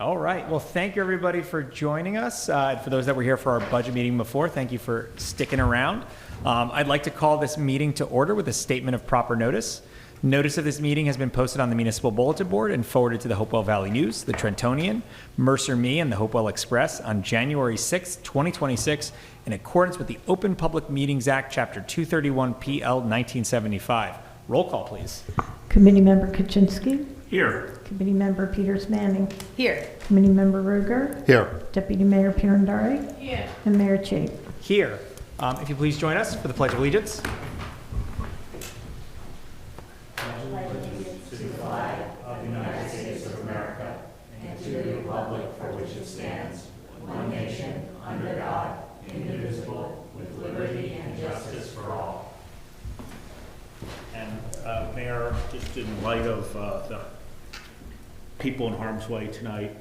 All right. Well, thank you, everybody, for joining us. For those that were here for our budget meeting before, thank you for sticking around. I'd like to call this meeting to order with a statement of proper notice. Notice of this meeting has been posted on the municipal bulletin board and forwarded to the Hopewell Valley News, the Trentonian, Mercer Me, and the Hopewell Express on January 6, 2026, in accordance with the Open Public Meetings Act, Chapter 231 PL 1975. Roll call, please. Committee Member Kaczynski. Here. Committee Member Peters Manning. Here. Committee Member Ruger. Here. Deputy Mayor Pirandari. Here. And Mayor Chape. Here. If you please join us for the Pledge of Allegiance. Mayor, just in light of the people in harm's way tonight,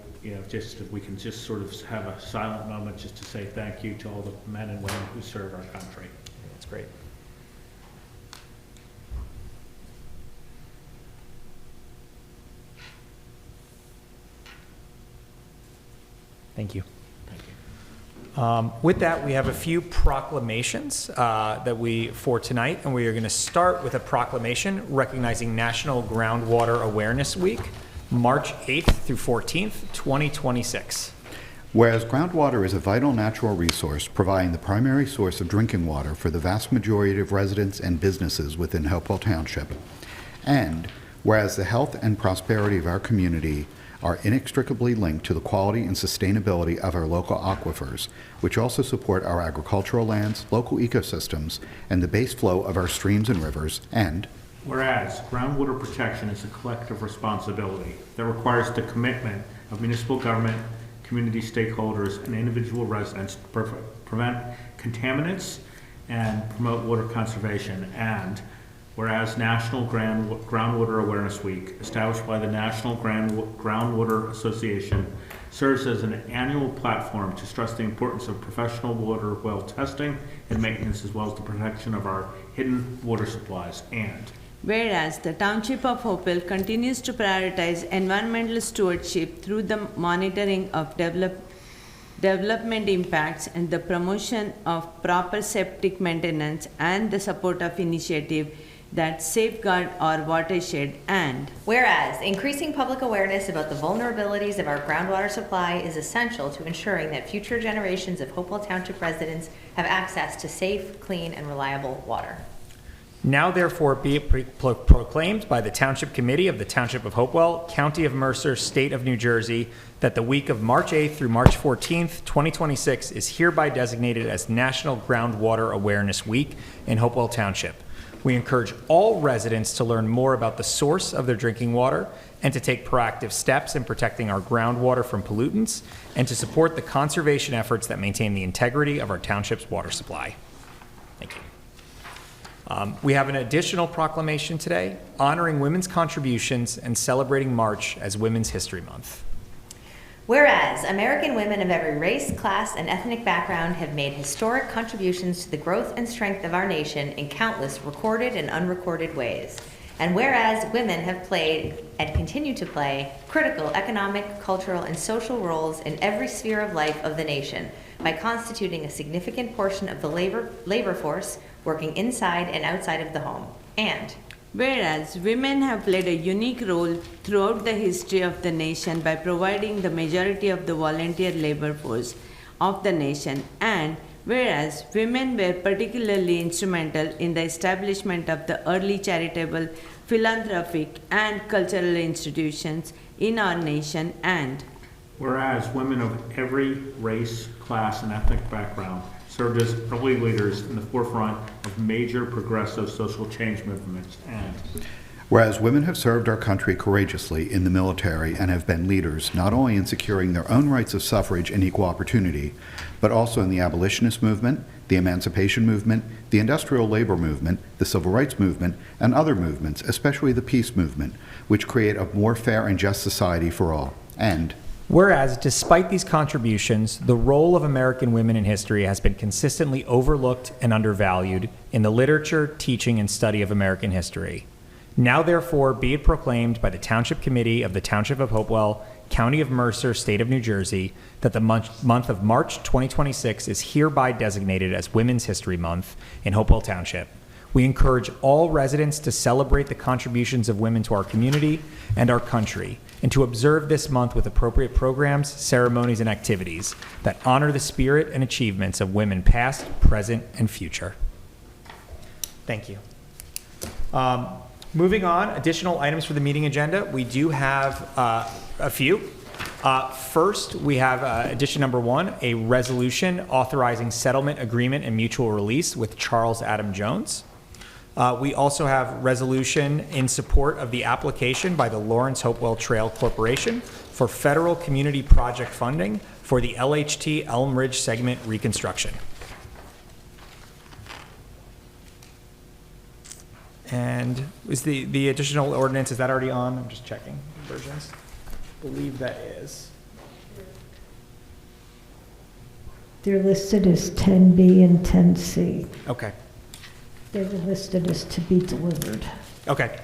just if we can just sort of have a silent moment just to say thank you to all the men and women who serve our country. That's great. Thank you. With that, we have a few proclamations for tonight, and we are going to start with a proclamation recognizing National Groundwater Awareness Week, March 8th through 14th, 2026. Whereas groundwater is a vital natural resource providing the primary source of drinking water for the vast majority of residents and businesses within Hopewell Township, and whereas the health and prosperity of our community are inextricably linked to the quality and sustainability of our local aquifers, which also support our agricultural lands, local ecosystems, and the base flow of our streams and rivers, and whereas groundwater protection is a collective responsibility that requires the commitment of municipal government, community stakeholders, and individual residents to prevent contaminants and promote water conservation, and whereas National Groundwater Awareness Week, established by the National Groundwater Association, serves as an annual platform to stress the importance of professional water well testing and maintenance, as well as the protection of our hidden water supplies. And whereas the Township of Hopewell continues to prioritize environmental stewardship through the monitoring of development impacts and the promotion of proper septic maintenance and the support of initiative that safeguard our watershed, and whereas increasing public awareness about the vulnerabilities of our groundwater supply is essential to ensuring that future generations of Hopewell Township residents have access to safe, clean, and reliable water. Now therefore be it proclaimed by the Township Committee of the Township of Hopewell, County of Mercer, State of New Jersey, that the week of March 8th through March 14th, 2026 is hereby designated as National Groundwater Awareness Week in Hopewell Township. We encourage all residents to learn more about the source of their drinking water and to take proactive steps in protecting our groundwater from pollutants and to support the conservation efforts that maintain the integrity of our township's water supply. Thank you. We have an additional proclamation today honoring women's contributions and celebrating March as Women's History Month. Whereas American women of every race, class, and ethnic background have made historic contributions to the growth and strength of our nation in countless recorded and unrecorded ways. And whereas women have played and continue to play critical economic, cultural, and social roles in every sphere of life of the nation by constituting a significant portion of the labor force working inside and outside of the home. And whereas women have played a unique role throughout the history of the nation by providing the majority of the volunteer labor force of the nation, and whereas women were particularly instrumental in the establishment of the early charitable, philanthropic, and cultural institutions in our nation, and whereas women of every race, class, and ethnic background served as early leaders in the forefront of major progressive social change movements, and whereas women have served our country courageously in the military and have been leaders not only in securing their own rights of suffrage and equal opportunity, but also in the abolitionist movement, the emancipation movement, the industrial labor movement, the civil rights movement, and other movements, especially the peace movement, which create a more fair and just society for all. And whereas, despite these contributions, the role of American women in history has been consistently overlooked and undervalued in the literature, teaching, and study of American history. Now, therefore, be it proclaimed by the Township Committee of the Township of Hopewell, County of Mercer, State of New Jersey, that the month of March 2026 is hereby designated as Women's History Month in Hopewell Township. We encourage all residents to celebrate the contributions of women to our community and our country, and to observe this month with appropriate programs, ceremonies, and activities that honor the spirit and achievements of women past, present, and future. Thank you. Moving on, additional items for the meeting agenda. We do have a few. First, we have addition number 1, a resolution authorizing settlement agreement and mutual release with Charles Adam Jones. We also have resolution in support of the application by the Lawrence Hopewell Trail Corporation for federal community project funding for the LHT Elm Ridge segment reconstruction. And is the additional ordinance, is that already on? I'm just checking versions. I believe that is. They're listed as 10B and 10C. Okay. They were listed as to be delivered. Okay.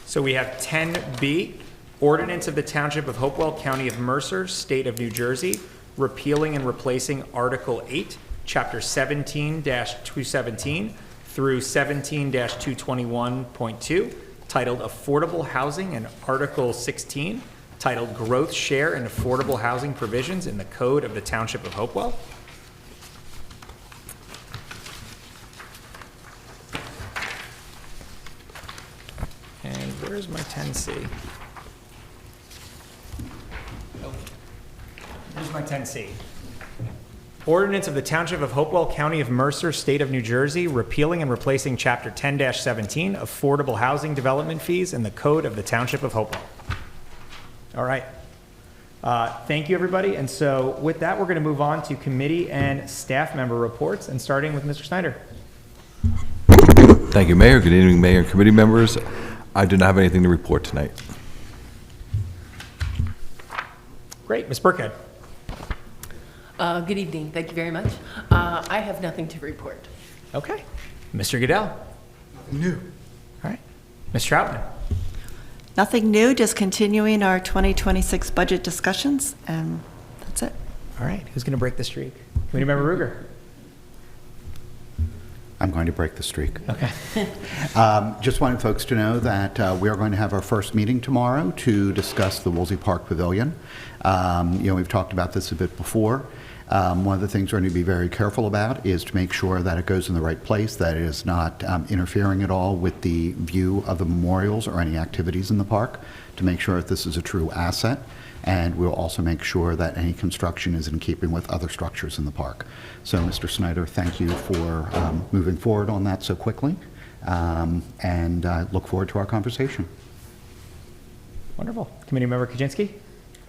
So we have 10B, ordinance of the Township of Hopewell, County of Mercer, State of New Jersey, repealing and replacing Article 8, Chapter 17-217 through 17-221.2, titled Affordable Housing, and Article 16, titled Growth Share and Affordable Housing Provisions in the Code of the Township of Hopewell. And where's my 10C? Oh, here's my 10C. Ordinance of the Township of Hopewell, County of Mercer, State of New Jersey, repealing and replacing Chapter 10-17, Affordable Housing Development Fees in the Code of the Township of Hopewell. All right. Thank you, everybody. And so with that, we're going to move on to committee and staff member reports, and starting with Mr. Snyder. Thank you, Mayor. Good evening, Mayor and committee members. I do not have anything to report tonight. Great. Ms. Burkhead. Good evening. Thank you very much. I have nothing to report. Okay. Mr. Goodell. Nothing new. All right. Ms. Troutman. Nothing new, just continuing our 2026 budget discussions, and that's it. All right. Who's going to break the streak? Committee Member Ruger. I'm going to break the streak. Okay. Just wanted folks to know that we are going to have our first meeting tomorrow to discuss the Woolsey Park Pavilion. We've talked about this a bit before. One of the things we're going to be very careful about is to make sure that it goes in the right place, that it is not interfering at all with the view of the memorials or any activities in the park, to make sure that this is a true asset. And we'll also make sure that any construction is in keeping with other structures in the park. So, Mr. Snyder, thank you for moving forward on that so quickly, and I look forward to our conversation. Wonderful. Committee Member Kaczynski.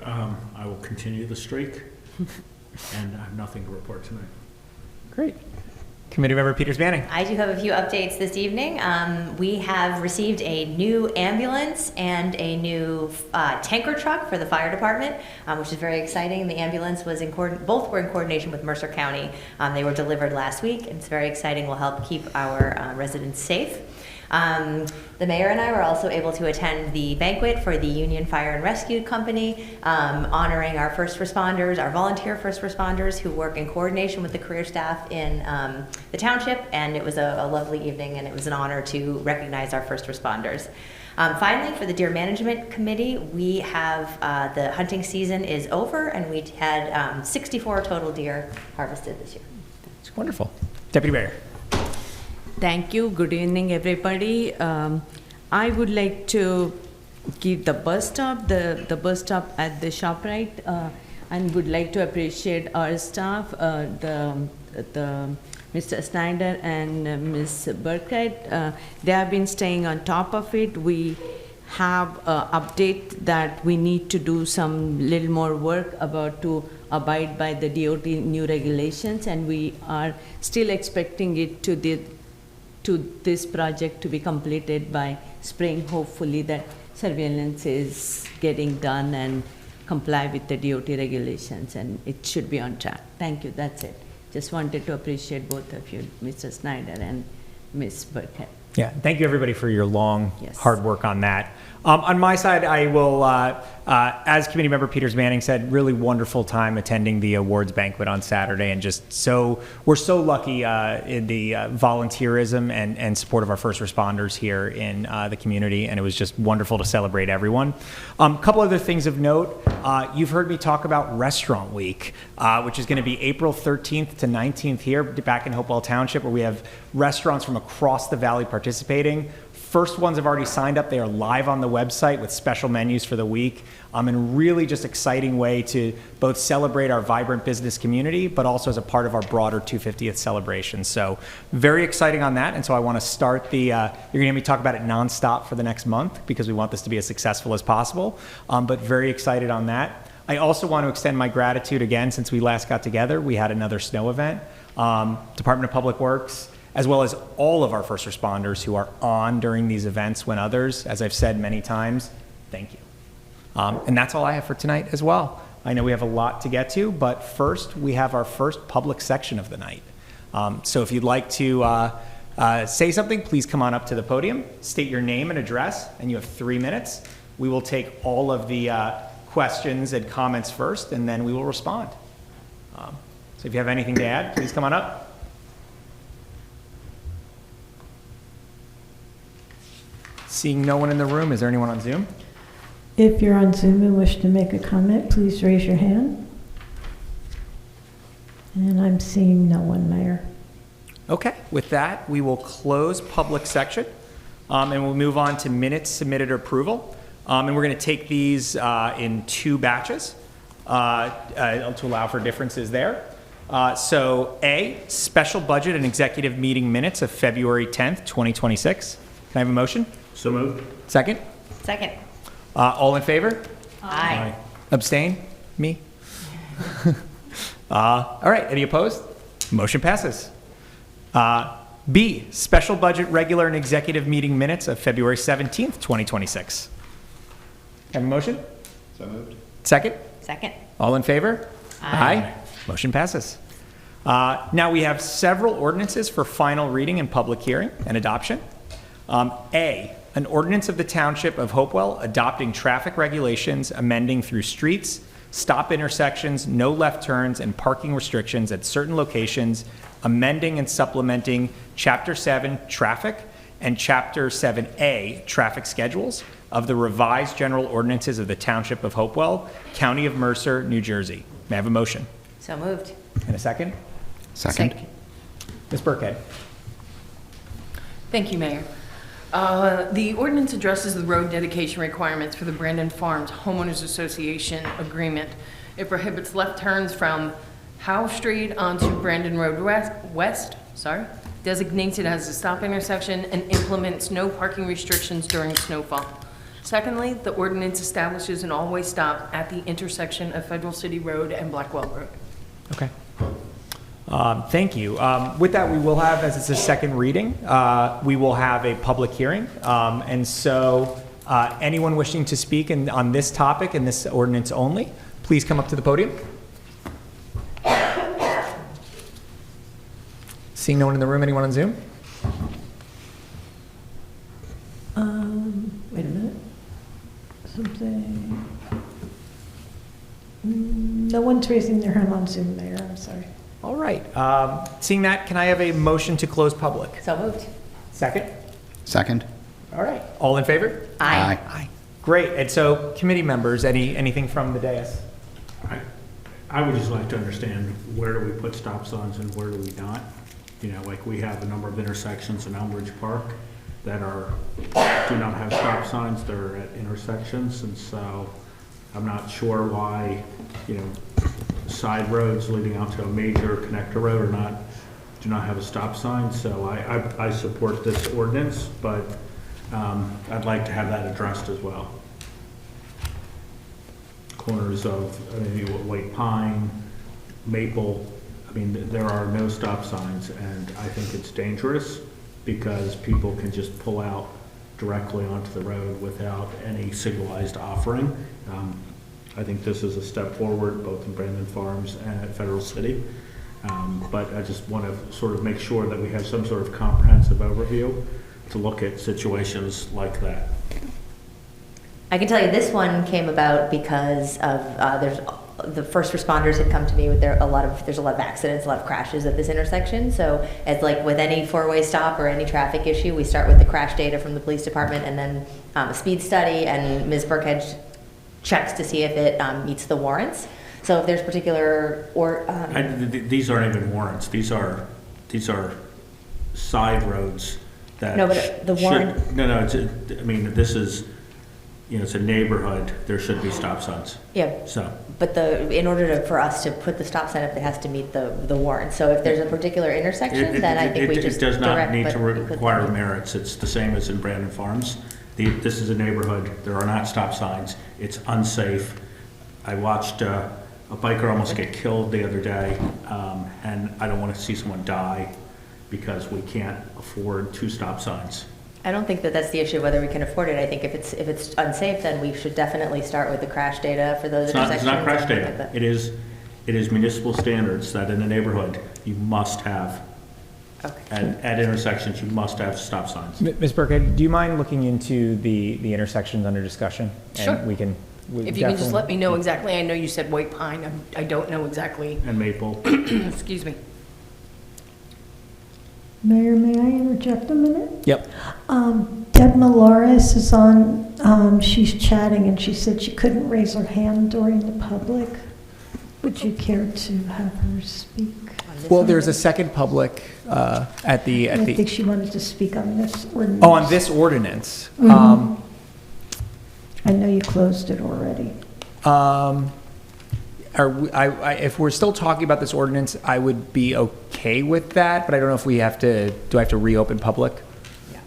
I will continue the streak, and I have nothing to report tonight. Great. Committee Member Peters Manning. I do have a few updates this evening. We have received a new ambulance and a new tanker truck for the fire department, which is very exciting. The ambulance was both were in coordination with Mercer County. They were delivered last week, and it's very exciting. Will help keep our residents safe. The mayor and I were also able to attend the banquet for the Union Fire and Rescue Company, honoring our first responders, our volunteer first responders who work in coordination with the career staff in the township, and it was a lovely evening, and it was an honor to recognize our first responders. Finally, for the Deer Management Committee, we have the hunting season is over, and we had 64 total deer harvested this year. It's wonderful. Deputy Mayor. Thank you. Good evening, everybody. I would like to give the bus stop, the bus stop at the ShopRite, and would like to appreciate our staff, the Mr. Snyder and Ms. Burkett. They have been staying on top of it. We have update that we need to do some little more work about to abide by the DOT new regulations, and we are still expecting it to this project to be completed by spring. Hopefully that surveillance is getting done and comply with the DOT regulations, and it should be on track. Thank you, that's it. Just wanted to appreciate both of you, Mr. Snyder and Ms. Burkett. Yeah, thank you everybody for your long, Yes. hard work on that. On my side, I will, as Committee Member Peters Manning said, really wonderful time attending the awards banquet on Saturday, and we're so lucky in the volunteerism and support of our first responders here in the community, and it was just wonderful to celebrate everyone. A couple other things of note. You've heard me talk about Restaurant Week, which is going to be April 13th to 19th here back in Hopewell Township, where we have restaurants from across the valley participating. First ones have already signed up. They are live on the website with special menus for the week. And really just exciting way to both celebrate our vibrant business community, but also as a part of our broader 250th celebration. So very exciting on that. And so I want to start you're going to hear me talk about it nonstop for the next month because we want this to be as successful as possible. But very excited on that. I also want to extend my gratitude again, since we last got together. We had another snow event. Department of Public Works, as well as all of our first responders who are on during these events when others, as I've said many times, thank you. And that's all I have for tonight as well. I know we have a lot to get to, but first we have our first public section of the night. So if you'd like to say something, please come on up to the podium, state your name and address, and you have 3 minutes. We will take all of the questions and comments first, and then we will respond. So if you have anything to add, please come on up. Seeing no one in the room, is there anyone on Zoom? If you're on Zoom and wish to make a comment, please raise your hand. And I'm seeing no one, Mayor. Okay, with that, we will close public section, and we'll move on to minutes submitted or approval. And we're going to take these in 2 batches to allow for differences there. So A, special budget and executive meeting minutes of February 10th, 2026. Can I have a motion? So moved. Second? Second. All in favor? Aye. Abstain? Me? All right, any opposed? Motion passes. B, special budget, regular and executive meeting minutes of February 17th, 2026. Have a motion? So moved. Second? Second. All in favor? Aye. Motion passes. Now we have several ordinances for final reading and public hearing and adoption. A, an ordinance of the Township of Hopewell adopting traffic regulations amending through streets, stop intersections, no left turns, and parking restrictions at certain locations, amending and supplementing Chapter 7 Traffic and Chapter 7A Traffic Schedules of the revised general ordinances of the Township of Hopewell, County of Mercer, New Jersey. May I have a motion? So moved. And a second? Second. Ms. Burkhead. Thank you, Mayor. The ordinance addresses the road dedication requirements for the Brandon Farms Homeowners Association agreement. It prohibits left turns from Howe Street onto Brandon Road West, designates it as a stop intersection, and implements no parking restrictions during snowfall. Secondly, the ordinance establishes an all-way stop at the intersection of Federal City Road and Blackwell Road. Okay. Thank you. With that, we will have, as it's a second reading, we will have a public hearing. And so anyone wishing to speak on this topic and this ordinance only, please come up to the podium. Seeing no one in the room, anyone on Zoom? Wait a minute. Something. No one's raising their hand on Zoom, Mayor. I'm sorry. All right. Seeing that, can I have a motion to close public? So moved. Second? Second. All right. All in favor? Aye. Aye. Great. And so, committee members, anything from the dais? I would just like to understand, where do we put stop signs and where do we not? You know, like we have a number of intersections in Elmridge Park that do not have stop signs. They're at intersections, and so I'm not sure why, side roads leading out to a major connector road do not have a stop sign. So I support this ordinance, but I'd like to have that addressed as well. Corners of White Pine, Maple, there are no stop signs, and I think it's dangerous because people can just pull out directly onto the road without any signalized offering. I think this is a step forward, both in Brandon Farms and at Federal City. But I just want to sort of make sure that we have some sort of comprehensive overview to look at situations like that. I can tell you this one came about because of the first responders had come to me with there's a lot of accidents, a lot of crashes at this intersection. So it's like with any four-way stop or any traffic issue, we start with the crash data from the police department and then a speed study, and Ms. Burkhead checks to see if it meets the warrants. So if there's particular These aren't even warrants. These are side roads that. No, but the warrant. No. This is, it's a neighborhood. There should be stop signs. Yeah. So. But in order for us to put the stop sign up, it has to meet the warrant. So if there's a particular intersection, then I think we just It does not direct, need but to we put require them. merits. It's the same as in Brandon Farms. This is a neighborhood. There are not stop signs. It's unsafe. I watched a biker almost get killed the other day, and I don't want to see someone die because we can't afford 2 stop signs. I don't think that that's the issue, whether we can afford it. I think if it's unsafe, then we should definitely start with the crash data for those intersections. It's not crash and things data. like that. It is municipal standards that in a neighborhood you must have. Okay. At intersections, you must have stop signs. Ms. Burkhead, do you mind looking into the intersections under discussion? Sure. And we can If you can just let me know exactly, I know you said White Pine, I don't know exactly. And Maple. Excuse me. Mayor, may I interject a minute? Yep. Deb Malaris is on, she's chatting, and she said she couldn't raise her hand during the public. Would you care to have her speak? Well, there's a second public at the. I think she wanted to speak on this ordinance. Oh, on this ordinance. Mhm. I know you closed it already. If we're still talking about this ordinance, I would be okay with that, but I don't know if we have to, do I have to reopen public? Yes.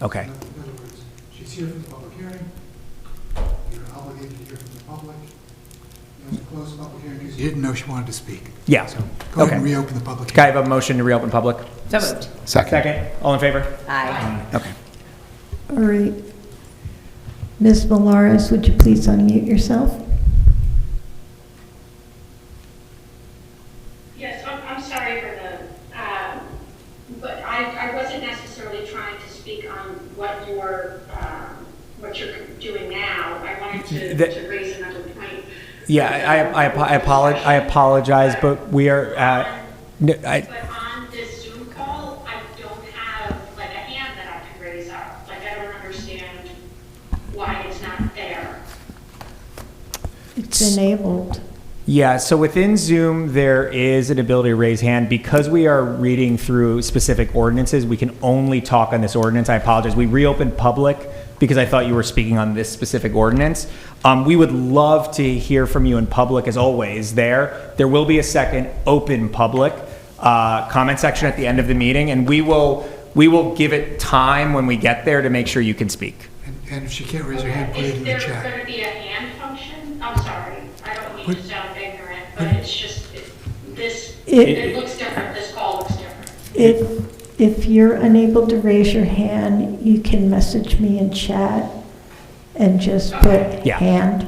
Okay. In other words, she's here for the public hearing. You're obligated to hear from the public. You have to close the public hearing because you didn't know she wanted to speak. Yeah. So go ahead and Okay. reopen the public Can I hearing. have a motion to reopen public? So moved. Second. All in favor? Aye. Okay. All right. Ms. Malaris, would you please unmute yourself? Yes, I'm sorry for but I wasn't necessarily trying to speak on what you're doing now. I wanted to raise another point. Yeah, I apologize, but we are, But on this Zoom call, I don't have like a hand that I can raise up. Like, I don't understand why it's not there. It's enabled. yeah, so within Zoom, there is an ability to raise hand. Because we are reading through specific ordinances, we can only talk on this ordinance. I apologize. We reopened public because I thought you were speaking on this specific ordinance. We would love to hear from you in public, as always, there. There will be a second open public comment section at the end of the meeting, and we will give it time when we get there to make sure you can speak. And if she can't raise her hand, put it in the Is there chat. going to be a hand function? I'm sorry, I don't mean to sound ignorant, but it's just, it looks different, this call looks different. If you're unable to raise your hand, you can message me in chat and just put Yeah. hand,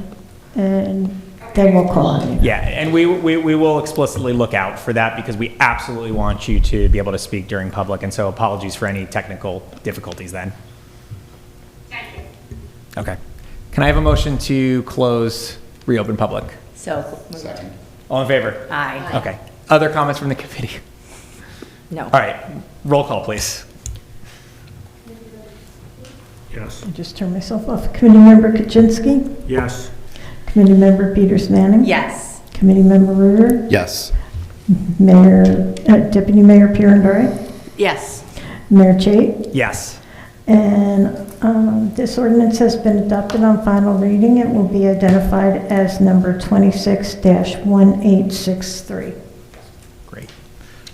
and then we'll call on you. Yeah, and we will explicitly look out for that because we absolutely want you to be able to speak during public, and so apologies for any technical difficulties then. Thank you. Okay. Can I have a motion to close, reopen public? So moved. Second. All in favor? Aye. Okay. Other comments from the committee? No. All right, roll call, please. Yes. I just turned myself off. Committee Member Kaczynski, Yes. Committee Member Peters Manning. Yes. Committee Member Ruder, Yes. Deputy Mayor Pierandari, Yes. Mayor Chait. Yes. And this ordinance has been adopted on final reading. It will be identified as number 26-1863. Great.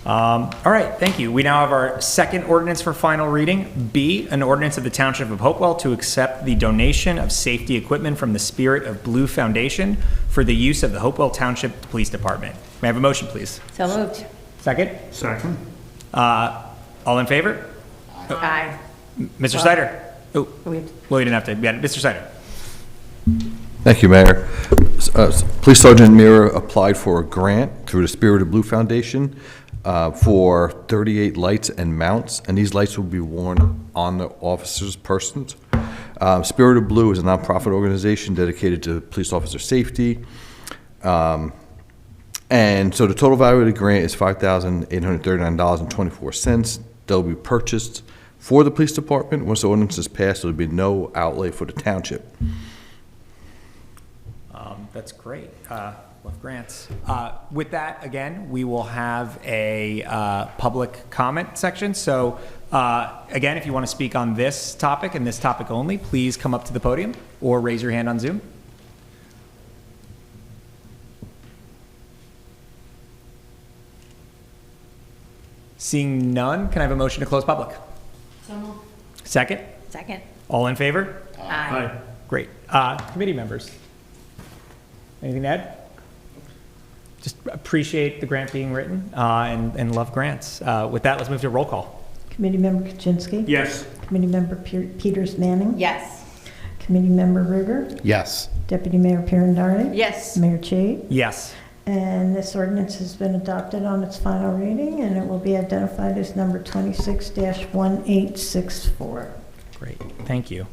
All right, thank you. We now have our second ordinance for final reading. B, an ordinance of the Township of Hopewell to accept the donation of safety equipment from the Spirit of Blue Foundation for the use of the Hopewell Township Police Department. May I have a motion, please? So moved. Second? Second. All in favor? Aye. Mr. Snyder? Oh, We have well, you didn't have to. Yeah, Mr. Snyder? Thank you, Mayor. Police Sergeant Mira applied for a grant through the Spirit of Blue Foundation for 38 lights and mounts, and these lights will be worn on the officers' persons. Spirit of Blue is a nonprofit organization dedicated to police officer safety. And so the total value of the grant is $5,839.24. They'll be purchased for the police department. Once the ordinance is passed, there'll be no outlay for the township. That's great. Love grants. With that, again, we will have a public comment section. So again, if you want to speak on this topic and this topic only, please come up to the podium or raise your hand on Zoom. Seeing none, can I have a motion to close public? So moved. Second? Second. All in favor? Aye. Great. Committee members? Anything to add? Just appreciate the grant being written and love grants. With that, let's move to roll call. Committee Member Kaczynski? Yes. Committee Member Peters Manning? Yes. Committee Member Riger? Yes. Deputy Mayor Pirondari? Yes. Mayor Chait? Yes. And this ordinance has been adopted on its final reading, and it will be identified as number 26-1864. Great. Thank you.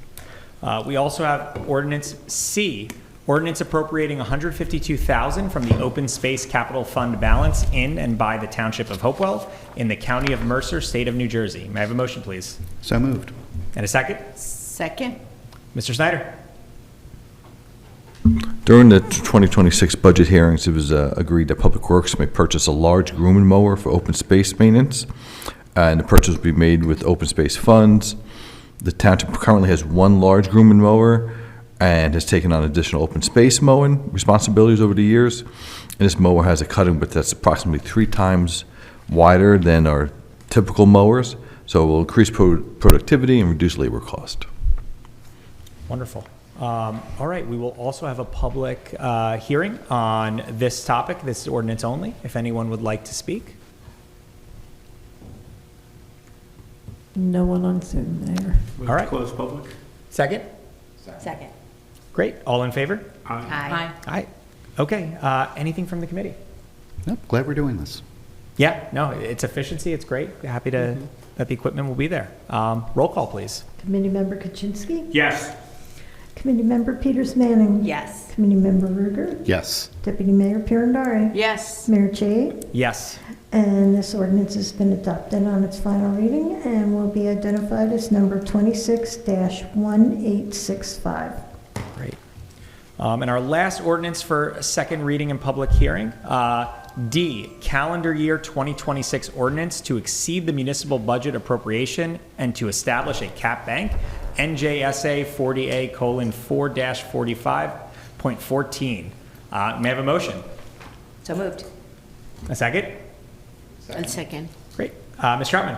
We also have ordinance C, ordinance appropriating $152,000 from the Open Space Capital Fund balance in and by the Township of Hopewell in the County of Mercer, State of New Jersey. May I have a motion, please? So moved. And a second? Second. Mr. Snyder? During the 2026 budget hearings, it was agreed that Public Works may purchase a large grooming mower for open space maintenance, and the purchase will be made with open space funds. The township currently has one large grooming mower and has taken on additional open space mowing responsibilities over the years. And this mower has a cutting width that's approximately 3 times wider than our typical mowers, so it will increase productivity and reduce labor cost. Wonderful. All right, we will also have a public hearing on this topic, this ordinance only, if anyone would like to speak. No one on Zoom there. Move All to right. close public? Second? Second. Great. All in favor? Aye. Aye. Okay. Anything from the committee? Nope, glad we're doing this. Yeah, no, it's efficiency. It's great. Happy to that the equipment will be there. Roll call, please. Committee Member Kaczynski? Yes. Committee Member Peters Manning? Yes. Committee Member Ruger? Yes. Deputy Mayor Pirondari? Yes. Mayor Chait? Yes. And this ordinance has been adopted on its final reading and will be identified as number 26-1865. Great. And our last ordinance for a second reading and public hearing, D, calendar year 2026 ordinance to exceed the municipal budget appropriation and to establish a cap bank, NJSA 40A:4-45.14. May I have a motion? So moved. A second? And second. Great. Ms. Troutman?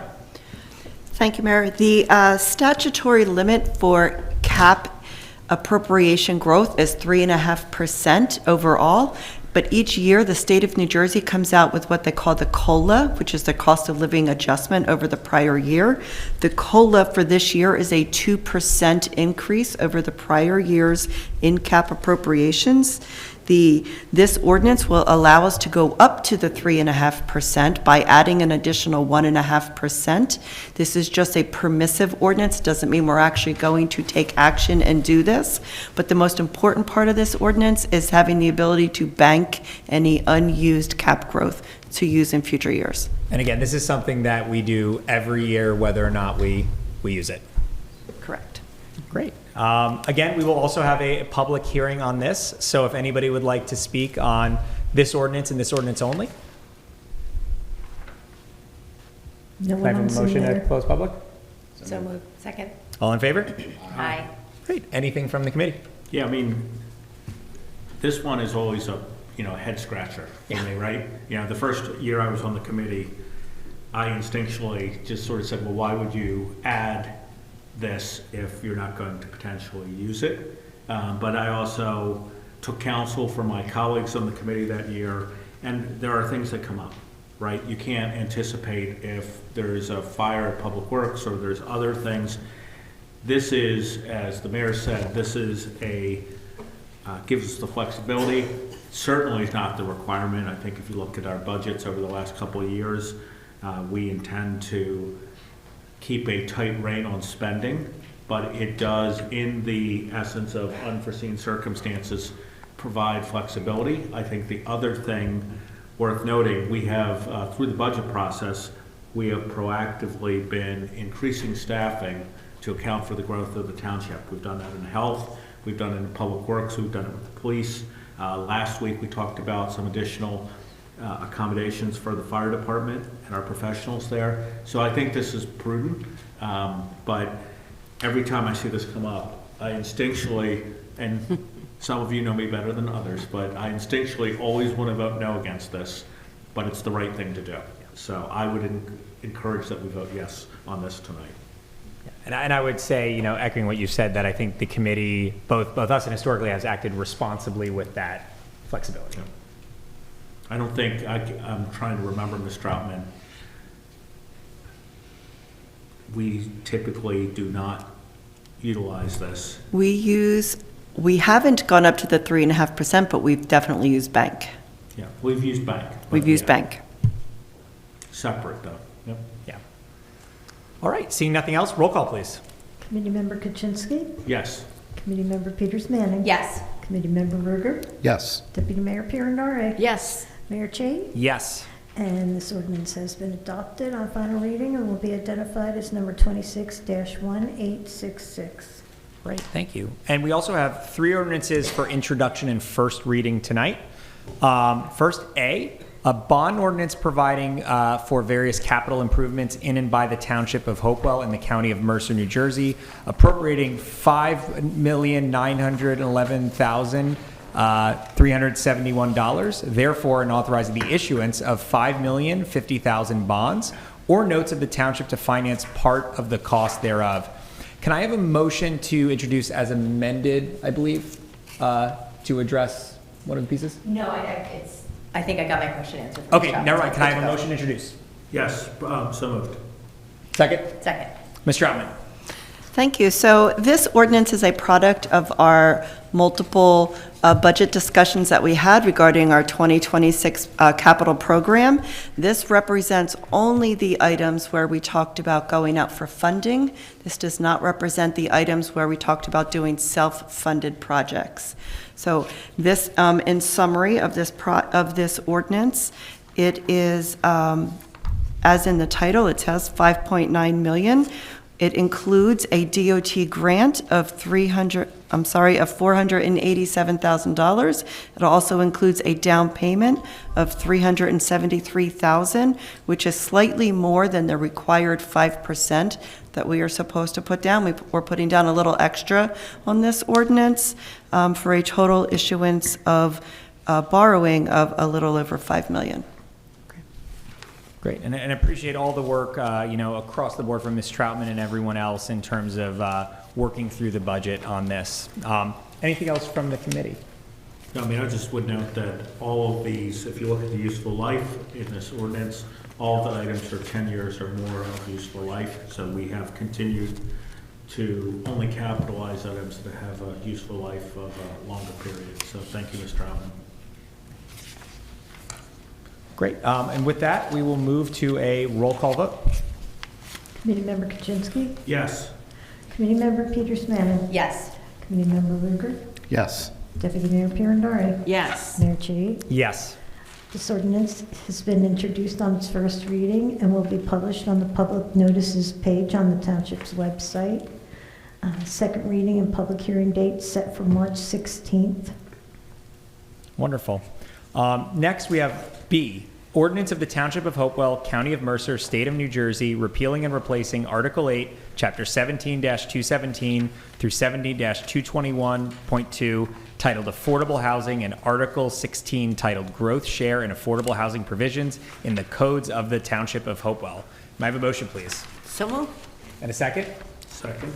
Thank you, Mayor. The statutory limit for cap appropriation growth is 3.5% overall, but each year the state of New Jersey comes out with what they call the COLA, which is the cost of living adjustment over the prior year. The COLA for this year is a 2% increase over the prior year's in-cap appropriations. This ordinance will allow us to go up to the 3.5% by adding an additional 1.5%. This is just a permissive ordinance, doesn't mean we're actually going to take action and do this. But the most important part of this ordinance is having the ability to bank any unused cap growth to use in future years. And again, this is something that we do every year, whether or not we use it. Correct. Great. Again, we will also have a public hearing on this. So if anybody would like to speak on this ordinance and this ordinance only, No can I one on have a Zoom motion to there. close public? So moved. Second. All in favor? Aye. Great. Anything from the committee? Yeah, I mean, this one is always a, head scratcher for me, right? The first year I was on the committee, I instinctually just sort of said, well, why would you add this if you're not going to potentially use it? But I also took counsel from my colleagues on the committee that year, and there are things that come up, right? You can't anticipate if there's a fire at Public Works or there's other things. This is, as the mayor said, this is a gives us the flexibility. Certainly not the requirement. I think if you look at our budgets over the last couple of years, we intend to keep a tight rein on spending, but it does, in the essence of unforeseen circumstances, provide flexibility. I think the other thing worth noting, we have, through the budget process, we have proactively been increasing staffing to account for the growth of the township. We've done that in health, we've done it in public works, we've done it with the police. Last week we talked about some additional accommodations for the fire department and our professionals there. So I think this is prudent, but every time I see this come up, I instinctually, and some of you know me better than others, but I instinctually always want to vote no against this, but it's the right thing to do. So I would encourage that we vote yes on this tonight. And I would say, echoing what you said, that I think the committee, both us and historically, has acted responsibly with that flexibility. Yeah. I don't think, I'm trying to remember, Ms. Troutman, we typically do not utilize this. We haven't gone up to the 3.5%, but we've definitely used bank. Yeah, we've used bank. We've used bank. Separate though. Yep. Yeah. All right, seeing nothing else, roll call, please. Committee Member Kaczynski, Yes. Committee Member Peters Manning. Yes. Committee Member Ruger, Yes. Deputy Mayor Pirandare. Yes. Mayor Cheney. Yes. And this ordinance has been adopted on final reading and will be identified as number 26-1866. Great, thank you. And we also have 3 ordinances for introduction and first reading tonight. First, a bond ordinance providing for various capital improvements in and by the Township of Hopewell in the County of Mercer, New Jersey, appropriating $5,911,371, therefore, and authorizing the issuance of 5,050,000 bonds or notes of the township to finance part of the cost thereof. Can I have a motion to introduce as amended, I believe, to address one of the pieces? No, I think I got my question answered. Okay, never mind. Can I have a motion to introduce? Yes, so moved. Second? Second. Ms. Troutman? Thank you. So this ordinance is a product of our multiple budget discussions that we had regarding our 2026 capital program. This represents only the items where we talked about going out for funding. This does not represent the items where we talked about doing self-funded projects. So this, in summary of this ordinance, it is, as in the title, it says $5.9 million. It includes a DOT grant of $487,000. It also includes a down payment of $373,000, which is slightly more than the required 5% that we are supposed to put down. We're putting down a little extra on this ordinance for a total issuance of borrowing of a little over $5 million. Great, and I appreciate all the work, across the board from Ms. Troutman and everyone else in terms of working through the budget on this. Anything else from the committee? No, I just would note that all of these, if you look at the useful life in this ordinance, all of the items are 10 years or more of useful life. So we have continued to only capitalize items that have a useful life of a longer period. So thank you, Ms. Troutman. Great, and with that, we will move to a roll call vote. Committee Member Kaczynski, Yes. Committee Member Peters Manning. Yes. Committee Member Ruger, Yes. Deputy Mayor Pirandare. Yes. Mayor Cheney. Yes. This ordinance has been introduced on its first reading and will be published on the public notices page on the Township's website. Second reading and public hearing date set for March 16th. Wonderful. Next, we have B, ordinance of the Township of Hopewell, County of Mercer, State of New Jersey, repealing and replacing Article 8, Chapter 17-217 through 17-221.2, titled Affordable Housing, and Article 16, titled Growth Share and Affordable Housing Provisions in the Codes of the Township of Hopewell. May I have a motion, please? So moved. And a second? Second.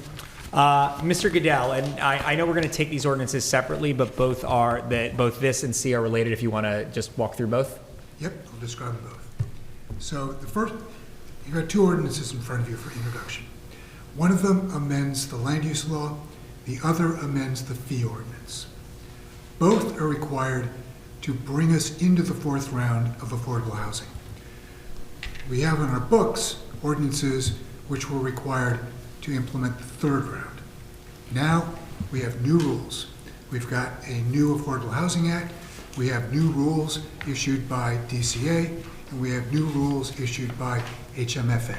Mr. Goodell, and I know we're going to take these ordinances separately, but both this and C are related. If you want to just walk through both. Yep, I'll describe them both. So the first, you've got 2 ordinances in front of you for introduction. One of them amends the land use law, the other amends the fee ordinance. Both are required to bring us into the fourth round of affordable housing. We have in our books ordinances which were required to implement the third round. Now we have new rules. We've got a new Affordable Housing Act, we have new rules issued by DCA, and we have new rules issued by HMFA,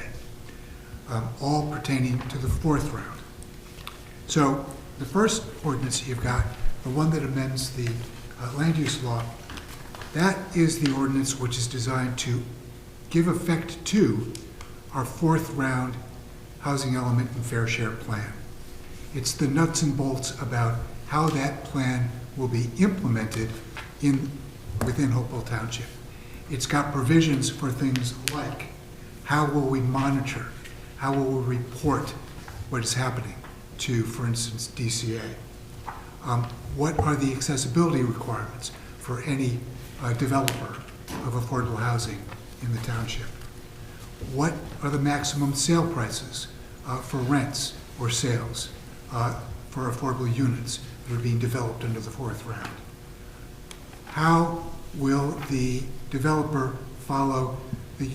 all pertaining to the fourth round. So the first ordinance you've got, the one that amends the land use law, that is the ordinance which is designed to give effect to our fourth round housing element and fair share plan. It's the nuts and bolts about how that plan will be implemented within Hopewell Township. It's got provisions for things like how will we monitor, how will we report what is happening to, for instance, DCA. What are the accessibility requirements for any developer of affordable housing in the township? What are the maximum sale prices for rents or sales for affordable units that are being developed under the fourth round? How will the developer follow the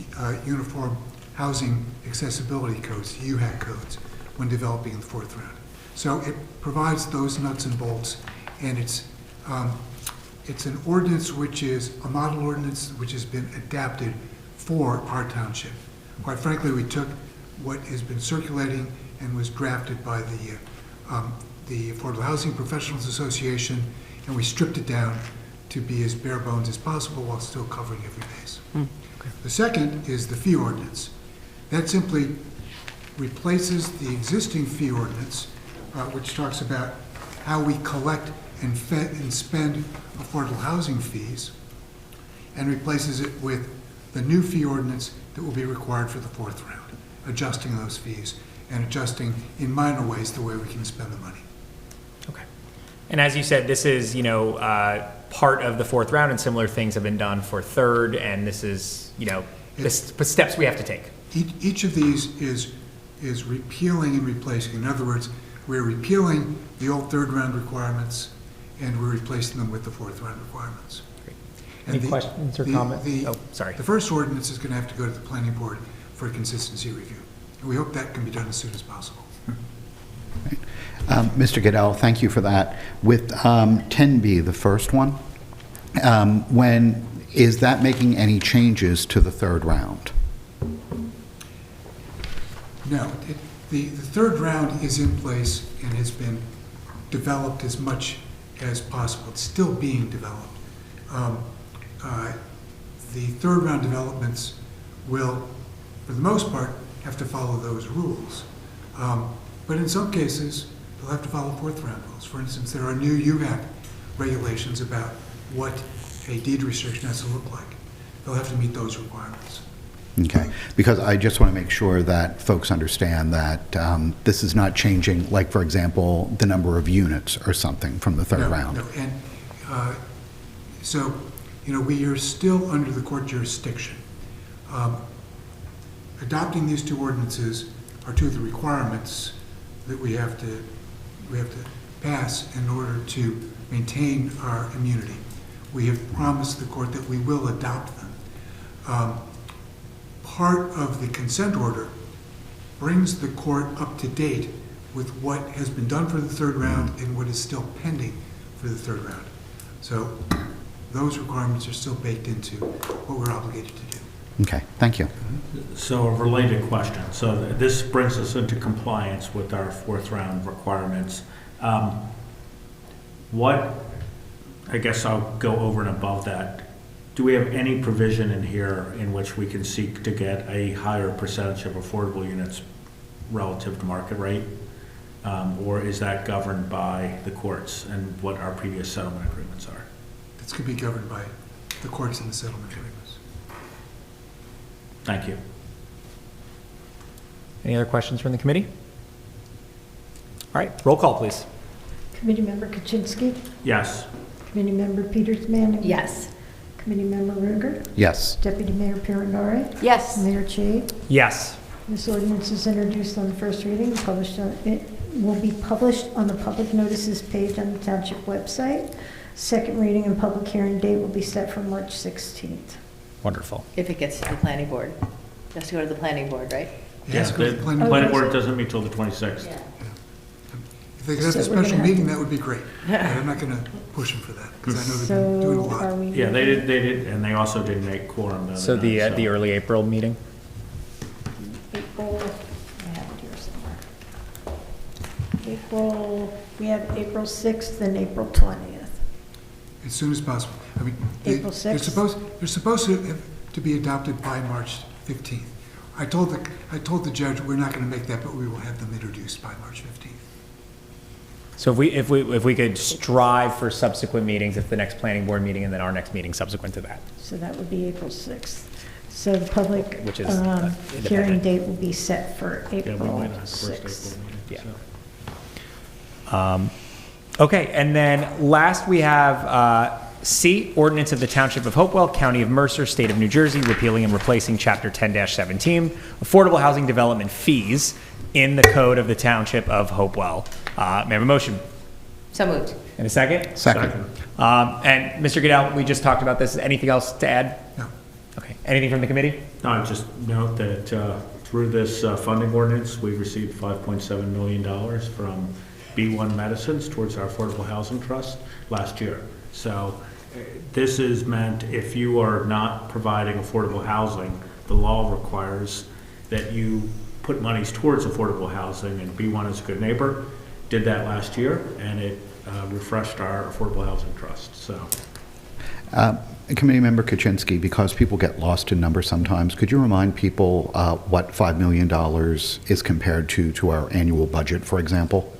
Uniform Housing Accessibility Codes, the UHAC codes, when developing in the fourth round? So it provides those nuts and bolts, and it's an ordinance which is a model ordinance which has been adapted for our township. Quite frankly, we took what has been circulating and was drafted by the Affordable Housing Professionals Association, and we stripped it down to be as bare bones as possible while still covering every base. Okay. The second is the fee ordinance. That simply replaces the existing fee ordinance, which talks about how we collect and spend affordable housing fees, and replaces it with the new fee ordinance that will be required for the fourth round, adjusting those fees and adjusting in minor ways the way we can spend the money. Okay. And as you said, this is, part of the fourth round, and similar things have been done for third, and this is, the steps we have to take. Each of these is repealing and replacing. In other words, we're repealing the old third round requirements, and we're replacing them with the fourth round requirements. Great. And Any questions or comments? Sorry. The first ordinance is going to have to go to the planning board for a consistency review. And we hope that can be done as soon as possible. Right. Mr. Goodell, thank you for that. With 10B, the first one, when is that making any changes to the third round? No, the third round is in place and has been developed as much as possible. It's still being developed. The third round developments will, for the most part, have to follow those rules. But in some cases, they'll have to follow fourth round rules. For instance, there are new UHAC regulations about what a deed restriction has to look like. They'll have to meet those requirements. Okay, because I just want to make sure that folks understand that this is not changing, like, for example, the number of units or something from the third round. No, and so, we are still under the court jurisdiction. Adopting these two ordinances are two of the requirements that we have to pass in order to maintain our immunity. We have promised the court that we will adopt them. Part of the consent order brings the court up to date with what has been done for the third round and what is still pending for the third round. So those requirements are still baked into what we're obligated to do. Okay, thank you. So a related question. So this brings us into compliance with our fourth round requirements. I guess I'll go over and above that. Do we have any provision in here in which we can seek to get a higher percentage of affordable units relative to market rate? Or is that governed by the courts and what our previous settlement agreements are? This could be governed by the courts and the settlement agreements. Thank you. Any other questions from the committee? All right, roll call, please. Committee Member Kaczynski, Yes. Committee Member Peters Manning. Yes. Committee Member Ruger, Yes. Deputy Mayor Piranari, Yes. Mayor Chade. Yes. This ordinance is introduced on the first reading, it will be published on the public notices page on the township website. Second reading and public hearing date will be set for March 16th. Wonderful. If it gets to the planning board. It has to go to the planning board, right? It has to go to the The planning planning board. board doesn't meet till the 26th. If they could have So a we're special gonna have meeting, to- that would be great. But I'm not going to push them for that, because I know they've been doing a So are lot. we? Yeah, they did, and they also didn't make quorum the other So the, night, the early April meeting? April, I have it here somewhere. April, we have April 6th and April 20th. As soon as possible. I mean, April they're 6th? supposed to be adopted by March 15th. I told the judge, we're not going to make that, but we will have them introduced by March 15th. So if we could strive for subsequent meetings, if the next planning board meeting and then our next meeting subsequent to that. So that would be April 6th. So the public Which is, hearing independent. date will be set for Yeah, we April might have the first 6th. April meeting. Yeah. so. Okay, and then last we have C, ordinance of the Township of Hopewell, County of Mercer, State of New Jersey, repealing and replacing Chapter 10-17, affordable housing development fees in the code of the Township of Hopewell. May I have a motion? So moved. In a second? Second. And Mr. Goodell, we just talked about this. Anything else to add? No. Okay, anything from the committee? No, I just note that through this funding ordinance, we received $5.7 million from B1 Medicines towards our Affordable Housing Trust last year. So this is meant if you are not providing affordable housing, the law requires that you put monies towards affordable housing, and B1 is a good neighbor, did that last year, and it refreshed our Affordable Housing Trust, so. Committee Member Kaczynski, because people get lost in numbers sometimes, could you remind people what $5 million is compared to our annual budget, for example?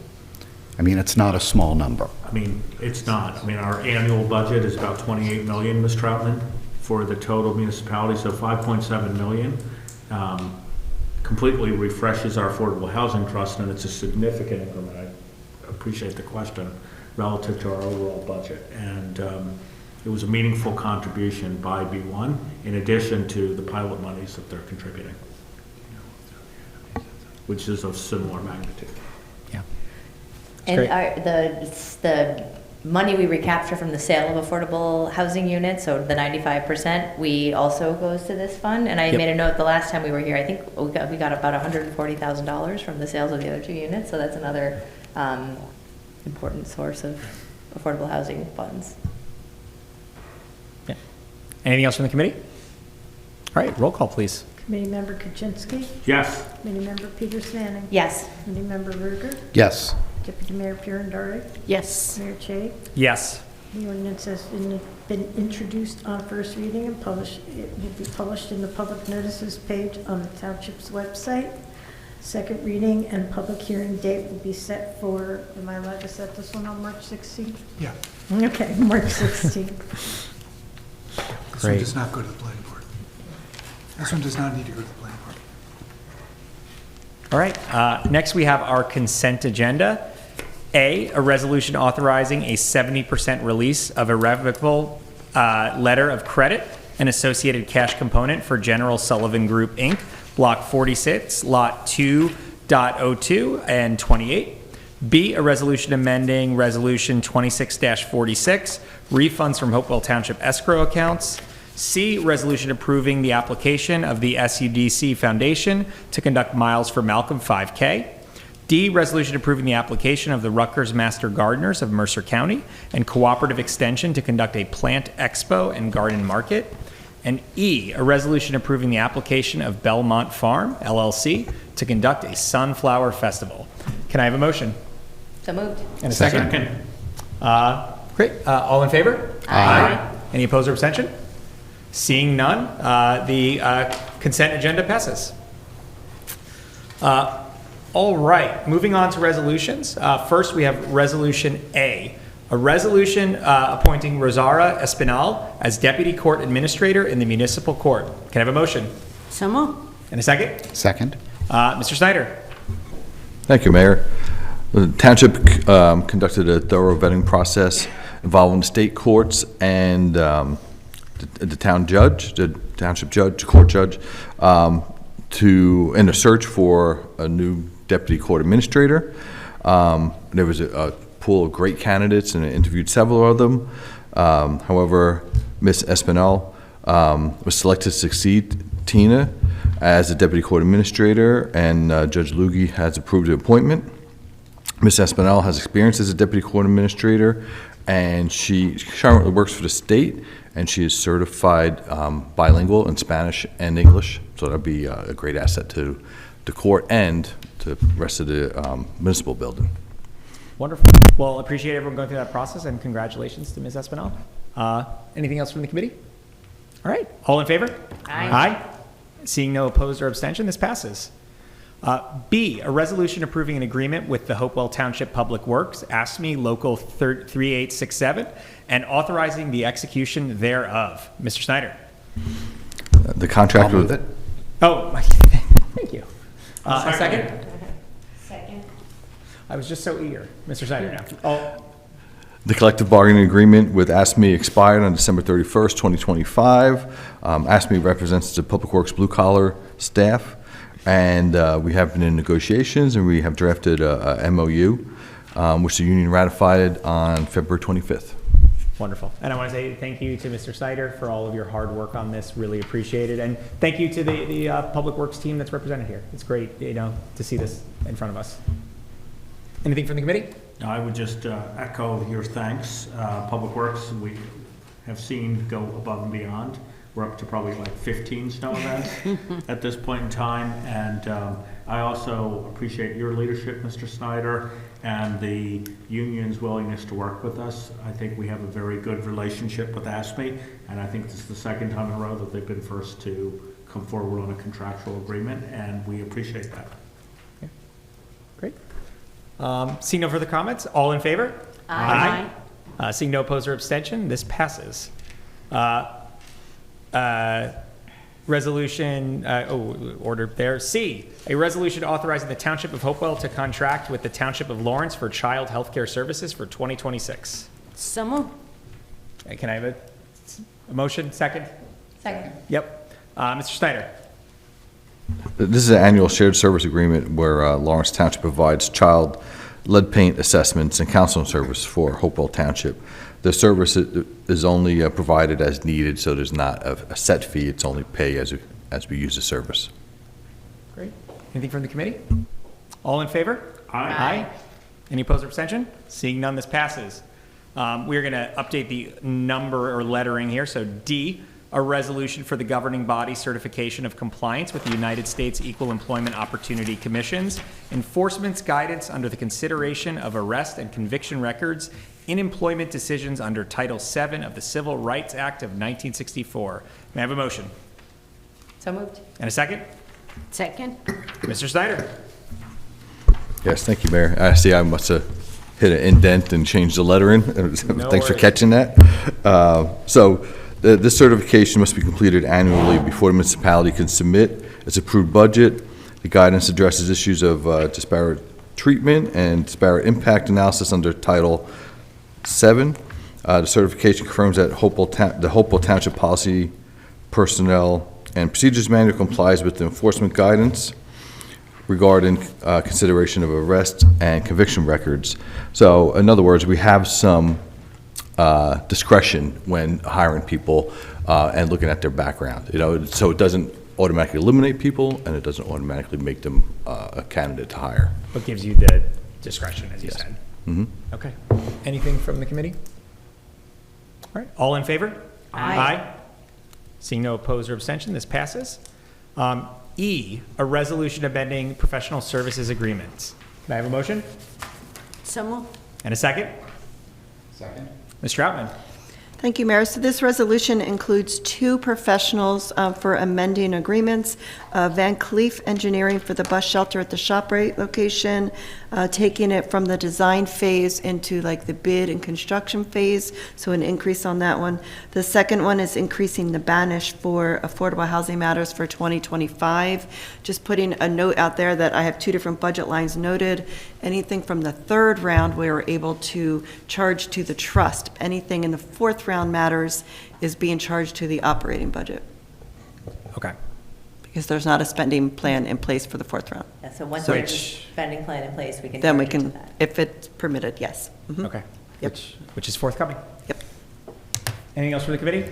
I mean, it's not a small number. I mean, it's not. I mean, our annual budget is about 28 million, Ms. Troutman, for the total municipality, so 5.7 million completely refreshes our affordable housing trust, and it's a significant increment. I appreciate the question relative to our overall budget. And it was a meaningful contribution by B1 in addition to the pilot monies that they're contributing, which is of similar magnitude. Yeah. And great. the money we recapture from the sale of affordable housing units, so the 95%, we also goes to this fund. And I Yep. made a note the last time we were here, I think we got about $140,000 from the sales of the other two units. So that's another important source of affordable housing funds. Yeah. Anything else from the committee? All right, roll call, please. Committee Member Kaczynski, Yes. Committee Member Peters Manning, Yes. Committee Member Ruger, Yes. Deputy Mayor Pierandari, Yes. Mayor Che. Yes. The ordinance has been introduced on first reading and published. It will be published in the public notices page on the township's website. Second reading and public hearing date will be set for, am I allowed to set this one on March 16th? Yeah, Okay, March 16th. this one Great. does not go to the planning board. This one does not need to go to the planning board. All right, next we have our consent agenda. A resolution authorizing a 70% release of irrevocable letter of credit and associated cash component for General Sullivan Group, Inc., Block 46, Lot 2.02 and 28. B, a resolution amending Resolution 26-46, refunds from Hopewell Township escrow accounts. C, resolution approving the application of the SUDC Foundation to conduct Miles for Malcolm 5K. D, resolution approving the application of the Rutgers Master Gardeners of Mercer County and Cooperative Extension to conduct a plant expo and garden market. And E, a resolution approving the application of Belmont Farm, LLC, to conduct a sunflower festival. Can I have a motion? So moved. And a second? Great. All in favor? Aye. Any opposed or abstention? Seeing none, the consent agenda passes. All right, moving on to resolutions. First, we have Resolution A, a resolution appointing Rosara Espinal as Deputy Court Administrator in the Municipal Court. Can I have a motion? So moved. And a second? Second. Mr. Snyder? Thank you, Mayor. The Township conducted a thorough vetting process involving the state courts and the town judge, the township judge, court judge, in a search for a new deputy court administrator. There was a pool of great candidates and interviewed several of them. However, Ms. Espinal was selected to succeed Tina as the Deputy Court Administrator, and Judge Lugie has approved the appointment. Ms. Espinal has experience as a Deputy Court Administrator, and she currently works for the state, and she is certified bilingual in Spanish and English, so that'll be a great asset to the court and to the rest of the municipal building. Wonderful. Well, appreciate everyone going through that process, and congratulations to Ms. Espinal. Anything else from the committee? All right. All in favor? Aye. Seeing no opposed or abstention, this passes. B, a resolution approving an agreement with the Hopewell Township Public Works, ASME Local 3867, and authorizing the execution thereof. Mr. Snyder. The contract I'll move with it. Oh, thank you. A second? Second. I was just so eager. Mr. Snyder now. Oh, The collective bargaining agreement with ASME expired on December 31st, 2025. ASME represents the Public Works blue-collar staff, and we have been in negotiations, and we have drafted a MOU, which the union ratified on February 25th. wonderful. And I want to say thank you to Mr. Snyder for all of your hard work on this. Really appreciate it. And thank you to the Public Works team that's represented here. It's great, to see this in front of us. Anything from the committee? I would just echo your thanks. Public Works, we have seen go above and beyond. We're up to probably like 15 snow events at this point in time. And I also appreciate your leadership, Mr. Snyder, and the union's willingness to work with us. I think we have a very good relationship with ASME, and I think this is the second time in a row that they've been first to come forward on a contractual agreement, and we appreciate that. Okay. Great. Seeing no further comments, all in favor? Aye. Seeing no opposed or abstention, this passes. Resolution, order there. C, a resolution authorizing the Township of Hopewell to contract with the Township of Lawrence for child health care services for 2026. So moved. Can I have a motion? Second? Second. Yep. Mr. Snyder. This is an annual shared service agreement where Lawrence Township provides child lead paint assessments and counseling service for Hopewell Township. The service is only provided as needed, so there's not a set fee. It's only pay as we use the service. Great. Anything from the committee? All in favor? Aye. Any opposed or abstention? Seeing none, this passes. We're going to update the number or lettering here. So D, a resolution for the governing body certification of compliance with the United States Equal Employment Opportunity Commission's enforcement's guidance under the consideration of arrest and conviction records in employment decisions under Title VII of the Civil Rights Act of 1964. May I have a motion? So moved. And a second? Second. Mr. Snyder. Yes, thank you, Mayor. I see I must have hit an indent and changed the lettering. Thanks for worries. catching that. This certification must be completed annually before the municipality can submit its approved budget. The guidance addresses issues of disparate treatment and disparate impact analysis under Title VII. The certification confirms that the Hopewell Township Policy, Personnel, and Procedures Manual complies with the enforcement guidance regarding consideration of arrest and conviction records. So, in other words, we have some discretion when hiring people and looking at their background. So it doesn't automatically eliminate people, and it doesn't automatically make them a candidate to hire. What gives you the discretion, as you Yes. said? Mhm. Okay. Anything from the committee? All right. All in favor? Aye. Seeing no opposed or abstention, this passes. E, a resolution amending professional services agreements. May I have a motion? So moved. And a second? Second. Ms. Troutman. Thank you, Mayor. So this resolution includes two professionals for amending agreements. Van Cleef Engineering for the bus shelter at the ShopRite location, taking it from the design phase into like the bid and construction phase, so an increase on that one. The second one is increasing the banish for affordable housing matters for 2025. Just putting a note out there that I have two different budget lines noted. Anything from the third round, we were able to charge to the trust. Anything in the fourth round matters is being charged to the operating budget. Okay. because there's not a spending plan in place for the fourth round. Yeah, so once So there's a which- spending plan in place, we can. Then we charge into can, that. if it's permitted, yes. Mhm. Okay. Yep. Which is forthcoming. Yep. Anything else for the committee?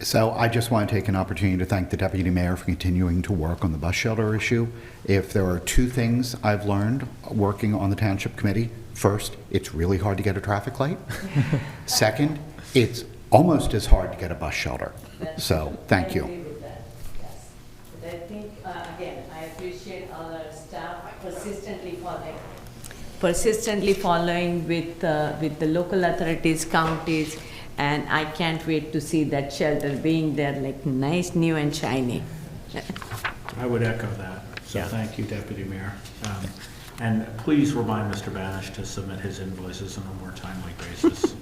So I just want to take an opportunity to thank the deputy mayor for continuing to work on the bus shelter issue. If there are two things I've learned working on the township committee, first, it's really hard to get a traffic light. Second, it's almost as hard to get a bus shelter. So, thank you. I agree with that, yes. But I think, again, I appreciate our staff persistently following with the local authorities, counties, and I can't wait to see that shelter being there, like nice, new and shiny. I would echo that. So Yeah. thank you, Deputy Mayor. And please remind Mr. Banish to submit his invoices on a more timely basis.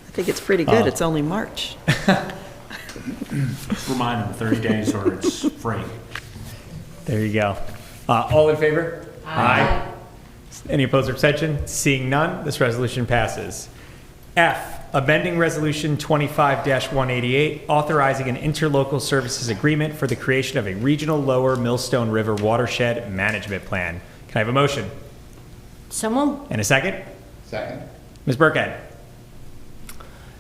I think it's pretty good. It's only March. Remind him 30 days or it's free. There you go. All in favor? Aye. Any opposed or abstention? Seeing none, this resolution passes. F, amending Resolution 25-188, authorizing an interlocal services agreement for the creation of a regional lower Millstone River watershed management plan. Can I have a motion? So moved. And a second? Second. Ms. Burkhead?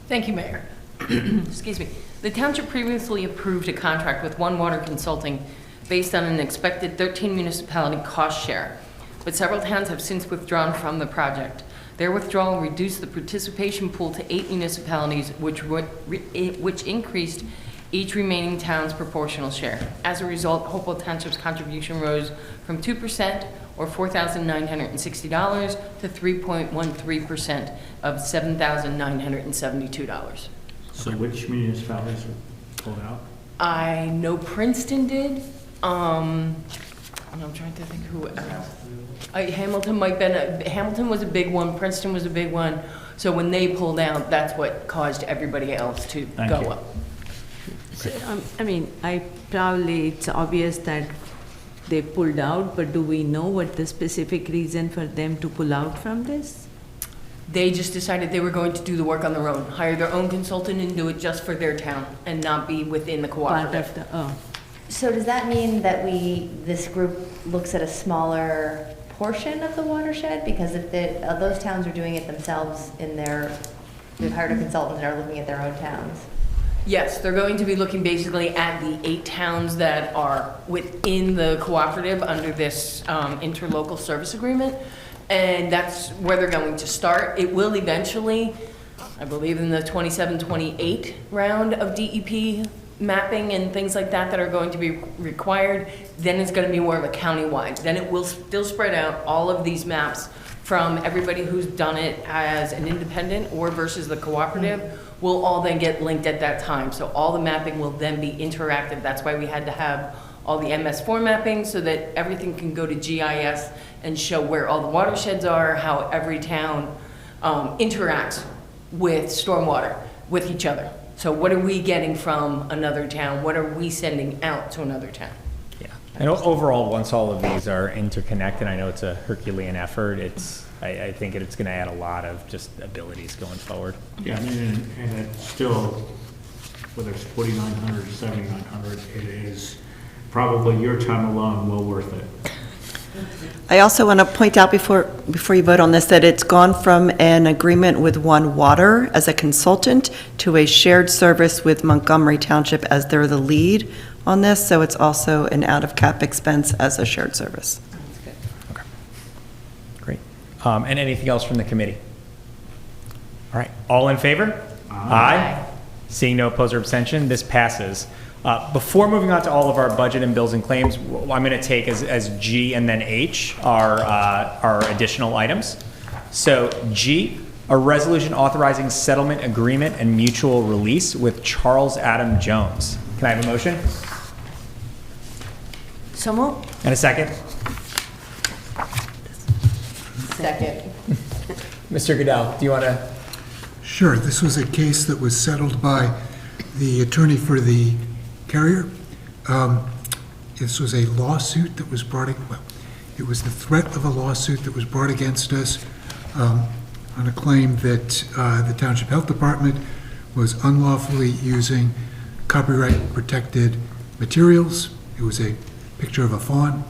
Thank you, Mayor. Excuse me. The township previously approved a contract with One Water Consulting based on an expected 13 municipality cost share, but several towns have since withdrawn from the project. Their withdrawal reduced the participation pool to 8 municipalities, which increased each remaining town's proportional share. As a result, Hopewell Township's contribution rose from 2%, or $4,960, to 3.13% of $7,972. So which municipalities are pulled out? I know Princeton did, and I'm trying to think who else. Hamilton might been, Hamilton was a big one, Princeton was a big one. So when they pulled out, that's what caused everybody else to Thank go you. up. So, it's obvious that they pulled out, but do we know what the specific reason for them to pull out from this? They just decided they were going to do the work on their own, hire their own consultant and do it just for their town and not be within the Part cooperative. of the, oh. So does that mean that this group looks at a smaller portion of the watershed? Because if those towns are doing it themselves they've hired a consultant and are looking at their own towns. Yes, they're going to be looking basically at the 8 towns that are within the cooperative under this interlocal service agreement. And that's where they're going to start. It will eventually, I believe in the 27-28 round of DEP mapping and things like that are going to be required, then it's going to be more of a countywide. Then it will still spread out all of these maps from everybody who's done it as an independent or versus the cooperative will all then get linked at that time. So all the mapping will then be interactive. That's why we had to have all the MS4 mapping so that everything can go to GIS and show where all the watersheds are, how every town interacts with stormwater, with each other. So what are we getting from another town? What are we sending out to another town? Yeah. And overall, once all of these are interconnected, I know it's a Herculean effort. I think it's going to add a lot of just abilities going forward. Yeah, and it's still, whether it's 4,900 or 7,900, it is probably your time alone well worth it. I also want to point out before you vote on this, that it's gone from an agreement with One Water as a consultant to a shared service with Montgomery Township as they're the lead on this, so it's also an out-of-cap expense as a shared service. Great. And anything else from the committee? All right. All in favor? Aye. Seeing no opposed or abstention, this passes. Before moving on to all of our budget and bills and claims, I'm going to take as G and then H our additional items. So G, a resolution authorizing settlement agreement and mutual release with Charles Adam Jones. Can I have a motion? So moved. And a second? Second. Mr. Goodell, do you want to? Sure, this was a case that was settled by the attorney for the carrier. This was a lawsuit that was it was the threat of a lawsuit that was brought against us on a claim that the Township Health Department was unlawfully using copyright-protected materials. It was a picture of a fawn.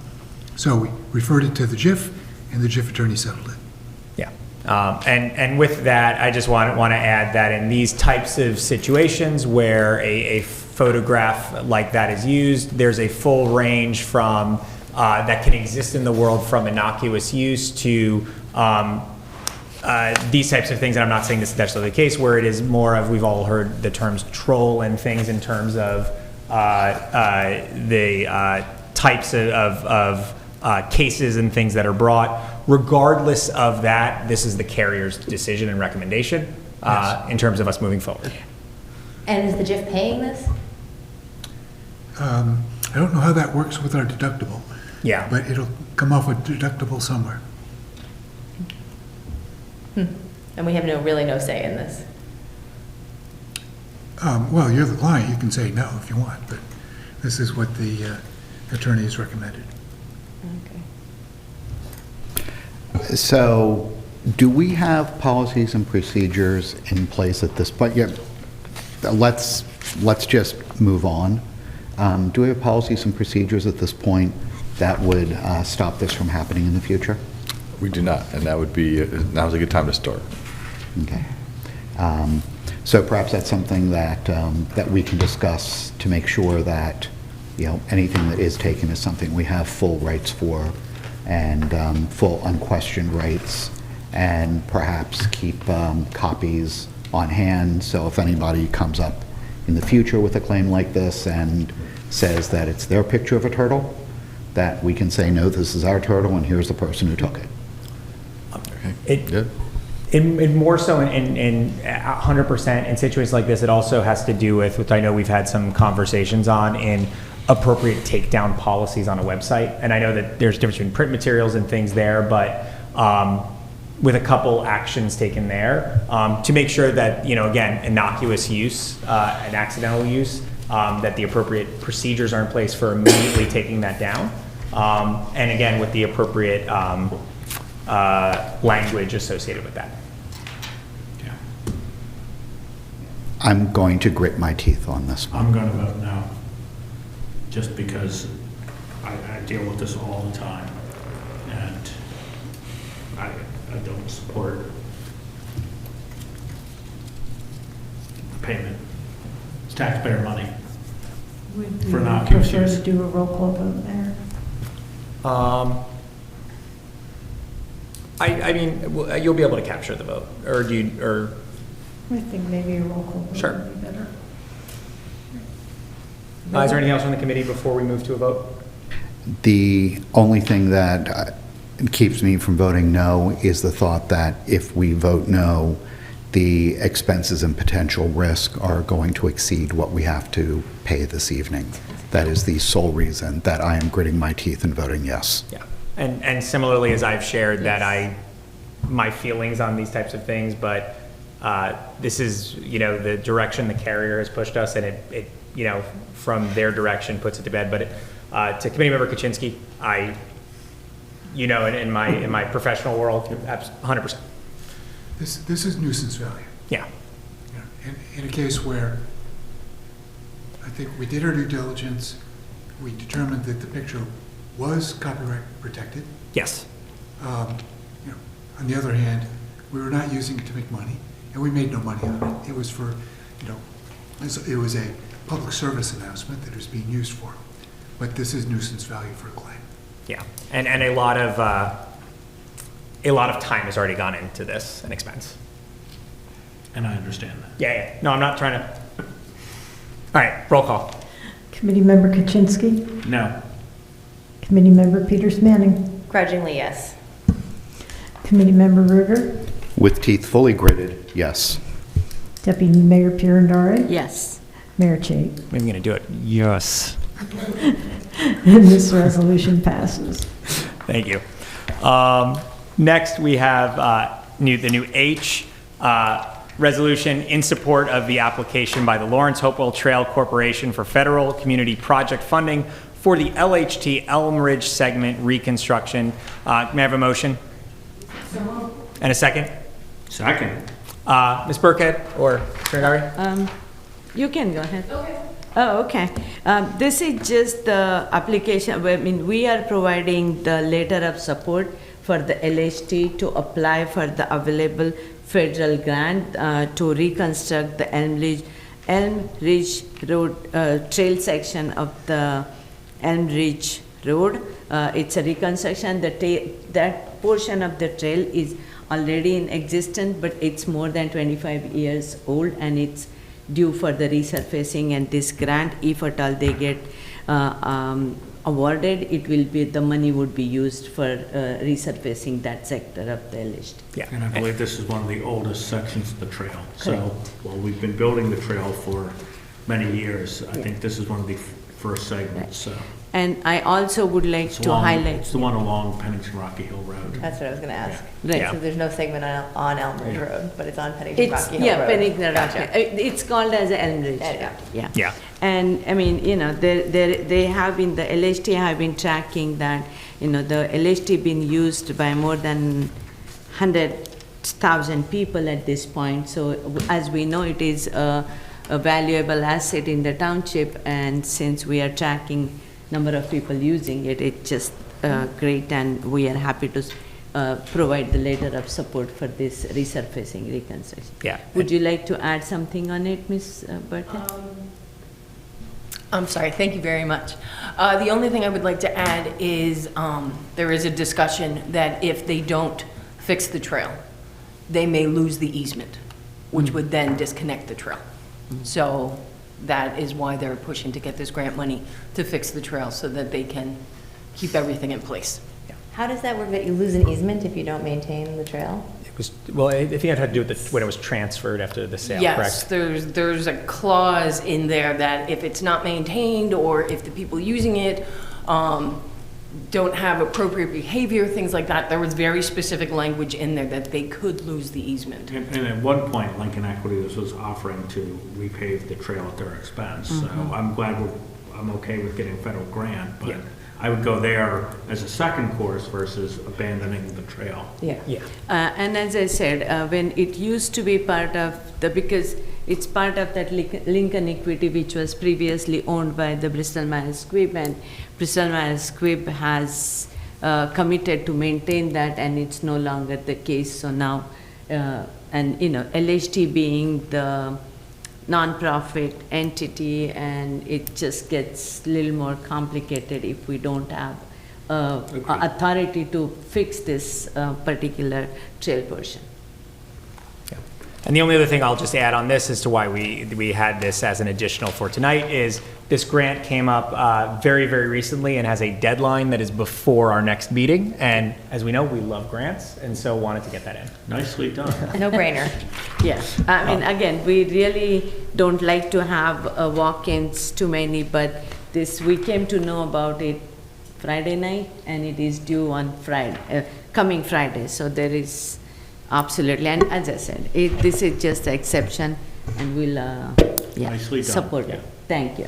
So we referred it to the JIF, and the JIF attorney settled it. Yeah. And with that, I just want to add that in these types of situations where a photograph like that is used, there's a full range from that can exist in the world, from innocuous use to these types of things. And I'm not saying this is necessarily the case, where it is more of, we've all heard the terms troll and things in terms of the types of cases and things that are brought. Regardless of that, this is the carrier's decision and recommendation in terms of us moving forward. And is the JIF paying this? I don't know how that works with our deductible. Yeah. But it'll come off a deductible somewhere. And we have really no say in this. Well, you're the client, you can say no if you want, but this is what the attorney has recommended. Okay. So, do we have policies and procedures in place at this point? Yeah, let's just move on. Do we have policies and procedures at this point that would stop this from happening in the future? We do not, and that would be, now's a good time to start. Okay. So perhaps that's something that, that we can discuss to make sure that, you know, anything that is taken is something we have full rights for, and full unquestioned rights, and perhaps keep copies on hand, so if anybody comes up in the future with a claim like this and says that it's their picture of a turtle, that we can say, no, this is our turtle, and here's the person who took it. Good. In more so in 100% in situations like this, it also has to do with, which I know we've had some conversations on, in appropriate takedown policies on a website. And I know that there's a difference between print materials and things there, but with a couple actions taken there to make sure that, you know, again, innocuous use and accidental use, that the appropriate procedures are in place for immediately taking that down. And again, with the appropriate language associated with that. I'm going to grit my teeth on this one. I'm going to vote no, just because I deal with this all the time, and I don't support the payment. It's taxpayer money. Would For you innocuous prefer use. to do a roll call vote there? I mean, you'll be able to capture the vote, or do you, or? I think maybe a roll call vote Sure. would be better. Is there anything else on the committee before we move to a vote? The only thing that keeps me from voting no is the thought that if we vote no, the expenses and potential risk are going to exceed what we have to pay this evening. That is the sole reason that I am gritting my teeth and voting yes. Yeah, and similarly, as I've shared that my feelings on these types of things, but this is, you know, the direction the carrier has pushed us, and it you know, from their direction puts it to bed. But to Committee Member Kaczynski, you know, in my professional world, 100%. This is nuisance value. Yeah. You know, in a case where I think we did our due diligence, we determined that the picture was copyright protected. Yes. You know, on the other hand, we were not using it to make money, and we made no money on it. It was for, you know, it was a public service announcement that it was being used for. But this is nuisance value for a claim. Yeah, and a lot of time has already gone into this, and expense. And I understand that. Yeah. No, I'm not trying to. All right, roll call. Committee Member Kaczynski, No. Committee Member Peters Manning, Grudgingly, yes. Committee Member Ruger, With teeth fully gritted, yes. Deputy Mayor Pirandare, Yes. Mayor Chait. I'm going to do it. Yes. And this resolution passes. Thank you. Next, we have the new H resolution in support of the application by the Lawrence Hopewell Trail Corporation for federal community project funding for the LHT Elm Ridge segment reconstruction. May I have a motion? And a second? Second. Ms. Burkhead or Mr. Nari? You can go ahead. Oh, okay. This is just the application, I mean, we are providing the letter of support for the LHT to apply for the available federal grant to reconstruct the Elm Ridge Road trail section of the Elm Ridge Road. It's a reconstruction. That portion of the trail is already in existence, but it's more than 25 years old, and it's due for the resurfacing. And this grant, if at all they get awarded, the money would be used for resurfacing that sector of the LHT. Yeah. And I believe this is one of the oldest sections of the trail. So while we've been building the trail for many years, I think this is one of the first segments, so. And I also would like It's to along- highlight. It's the one along Pennington Rocky Hill Road. That's what I was gonna ask. Right. Yeah. So there's no segment on Elm Ridge Yeah. Road, but it's on Pennington It's, Rocky Hill yeah, Road. Pennington Rocky. Gotcha. It's called as Elm Ridge. Yeah. Yeah. Yeah. And, I mean, you know, they have been, the LHT have been tracking that, you know, the LHT been used by more than 100,000 people at this point. So as we know, it is a valuable asset in the township, and since we are tracking number of people using it, it's just great, and we are happy to provide the letter of support for this resurfacing reconstruction. Yeah. Would you like to add something on it, Ms. Burton? I'm sorry, thank you very much. The only thing I would like to add is there is a discussion that if they don't fix the trail, they may lose the easement, which would then disconnect the trail. So that is why they're pushing to get this grant money to fix the trail so that they can keep everything in place. How does that work, that you lose an easement if you don't maintain the trail? It was, well, I think it had to do with when it was transferred after the sale, Yes, correct? there's a clause in there that if it's not maintained or if the people using it don't have appropriate behavior, things like that, there was very specific language in there that they could lose the easement. And at one point, Lincoln Equity was offering to repave the trail at their expense. So I'm glad I'm okay with getting a federal grant, but Yeah. I would go there as a second course versus abandoning the trail. Yeah. Yeah. And as I said, when it used to be part of because it's part of that Lincoln Equity, which was previously owned by the Bristol Myers Squibb, and Bristol Myers Squibb has committed to maintain that, and it's no longer the case. So now, and you know, LHT being the non-profit entity, and it just gets a little more complicated if we don't have authority to fix this particular trail portion. Yeah. And the only other thing I'll just add on this as to why we had this as an additional for tonight is this grant came up very, very recently and has a deadline that is before our next meeting. And as we know, we love grants, and so wanted to get that in. Nicely done. No brainer. Yeah, I mean, again, we really don't like to have walk-ins too many, but we came to know about it Friday night, and it is due on Friday, coming Friday. So there is absolutely, and as I said, this is just an exception, and we'll Nicely done. support Yeah. it. Thank you.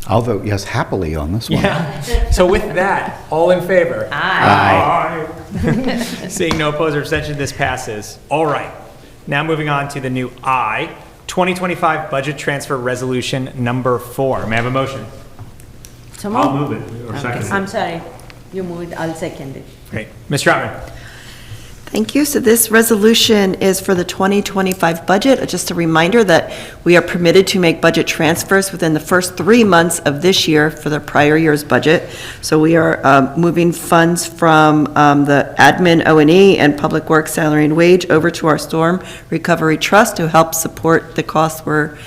I'll vote yes happily on this one. Yeah. So with that, all in favor? Aye. Seeing no opposed or abstention, this passes. All right. Now moving on to the new I, 2025 Budget Transfer Resolution Number 4. May I have a motion? So I'll moved. move it, or Okay. second it. I'm sorry, you moved, I'll second it. Great. Ms. Troutman? Thank you. So this resolution is for the 2025 budget. Just a reminder that we are permitted to make budget transfers within the first 3 months of this year for the prior year's budget. So we are moving funds from the admin O&E and public works salary and wage over to our storm recovery trust to help support the costs we're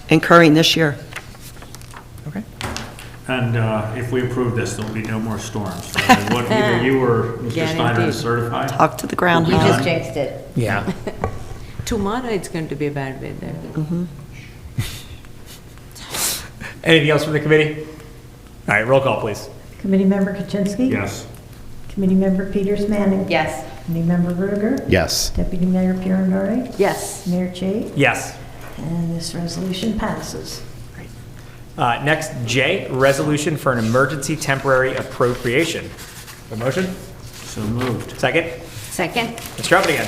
incurring this year. Okay. And if we approve this, there'll be no more storms. So what either you or Mr. Steiner Guaranteed. is certified? Talk to the You groundhog. just jinxed it. Yeah. Tomorrow it's going to be bad weather. Anything else from the committee? All right, roll call, please. Committee Member Kaczynski? Yes. Committee Member Peters Manning? Yes. Committee Member Ruger? Yes. Deputy Mayor Pierandori? Yes. Mayor Chait? Yes. And this resolution passes. Next, J, resolution for an emergency temporary appropriation. A motion? So moved. Second? Second? Ms. Troutman again.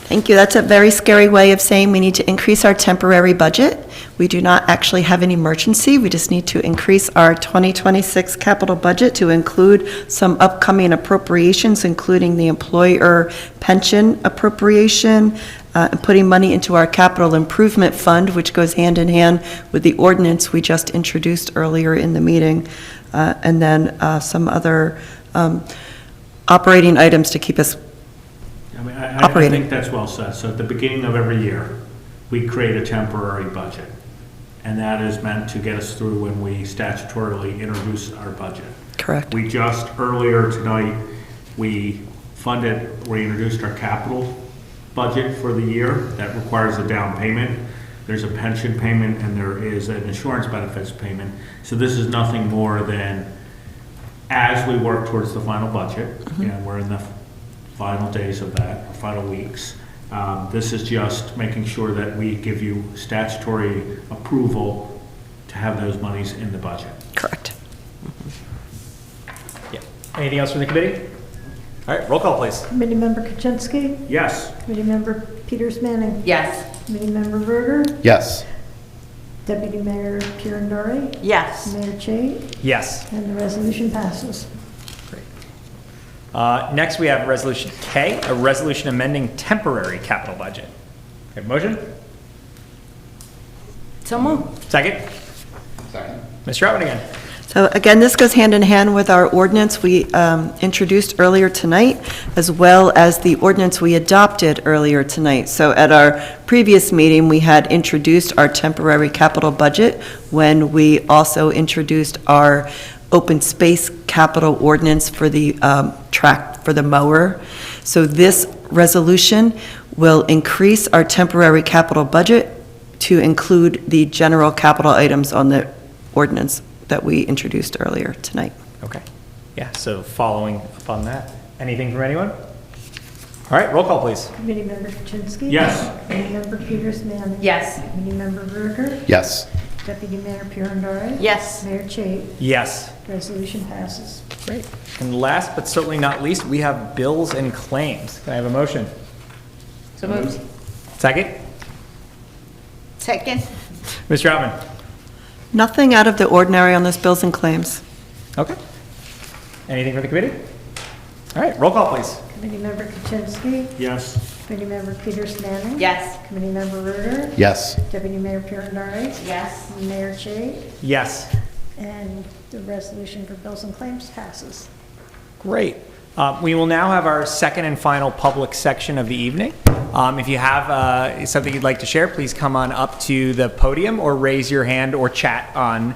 Thank you. That's a very scary way of saying we need to increase our temporary budget. We do not actually have an emergency. We just need to increase our 2026 capital budget to include some upcoming appropriations, including the employer pension appropriation, and putting money into our capital improvement fund, which goes hand in hand with the ordinance we just introduced earlier in the meeting, and then some other operating items to keep us I operating. think that's well said. So at the beginning of every year, we create a temporary budget. And that is meant to get us through when we statutorily introduce our budget. Correct. We just, earlier tonight, we introduced our capital budget for the year. That requires a down payment. There's a pension payment and there is an insurance benefits payment. So this is nothing more than, as we work towards the final budget, and we're in the final days of that, final weeks, this is just making sure that we give you statutory approval to have those monies in the budget. Correct. Yeah. Anything else from the committee? All right, roll call, please. Committee Member Kaczynski. Yes. Committee Member Peters Manning. Yes. Committee Member Berger. Yes. Deputy Mayor Pirandari. Yes. Mayor Chait. Yes. And the resolution passes. Next, we have Resolution K, a resolution amending temporary capital budget. Have a motion? So moved. Second? Second. Ms. Troutman again. So again, this goes hand in hand with our ordinance we introduced earlier tonight, as well as the ordinance we adopted earlier tonight. So at our previous meeting, we had introduced our temporary capital budget when we also introduced our open space capital ordinance for the track, for the mower. So this resolution will increase our temporary capital budget to include the general capital items on the ordinance that we introduced earlier tonight. Okay. Yeah, so following up on that, anything from anyone? All right, roll call, please. Committee Member Kaczynski. Yes. Committee Member Peters Manning. Yes. Committee Member Berger. Yes. Deputy Mayor Pirandari. Yes. Mayor Chait. Yes. Resolution passes. Great. And last but certainly not least, we have bills and claims. Can I have a motion? So moved. Second? Second. Ms. Troutman? Nothing out of the ordinary on those bills and claims. Okay. Anything for the committee? All right, roll call, please. Committee Member Kaczynski. Yes. Committee Member Peters Manning. Yes. Committee Member Berger. Yes. Deputy Mayor Pirandari. Yes. Mayor Chait. Yes. And the resolution for bills and claims passes. Great. We will now have our second and final public section of the evening. If you have something you'd like to share, please come on up to the podium or raise your hand or chat on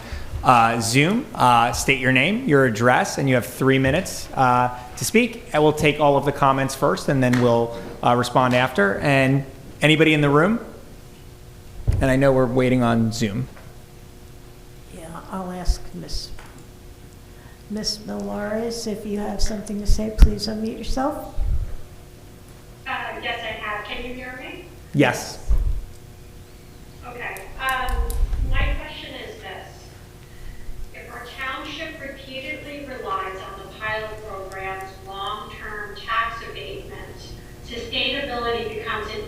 Zoom. State your name, your address, and you have 3 minutes to speak. And we'll take all of the comments first, and then we'll respond after. And anybody in the room? And I know we're waiting on Zoom. Yeah, I'll ask Miss Milares, if you have something to say, please unmute yourself. Yes, I have. Can you hear me? Yes. Okay. My question is this. If our township repeatedly relies on the pilot program's long-term tax abatements, sustainability becomes an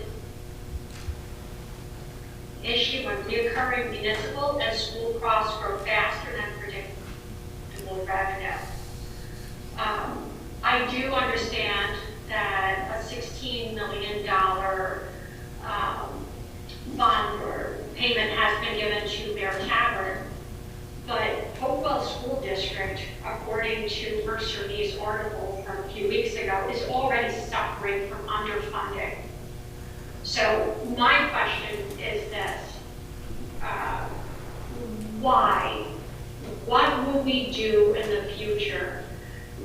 issue when reoccurring municipal and school costs grow faster than predictable revenue. I do understand that a $16 million bond or payment has been given to Bear Tavern, but Hopewell School District, according to Mercer V's article from a few weeks ago, is already suffering from underfunding. So my question is this, why? What will we do in the future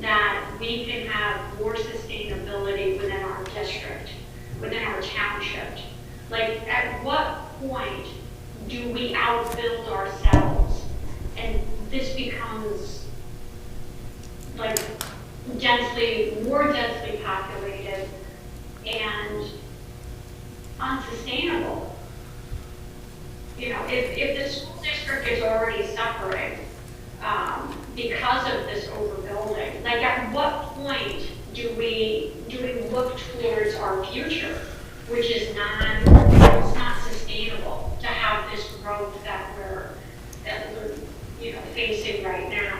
that we can have more sustainability within our district, within our township? Like, at what point do we outbuild ourselves and this becomes like more densely populated and unsustainable? You know, if the school district is already suffering because of this overbuilding, like at what point do we look towards our future, which is not sustainable to have this growth? growth that we're facing right now.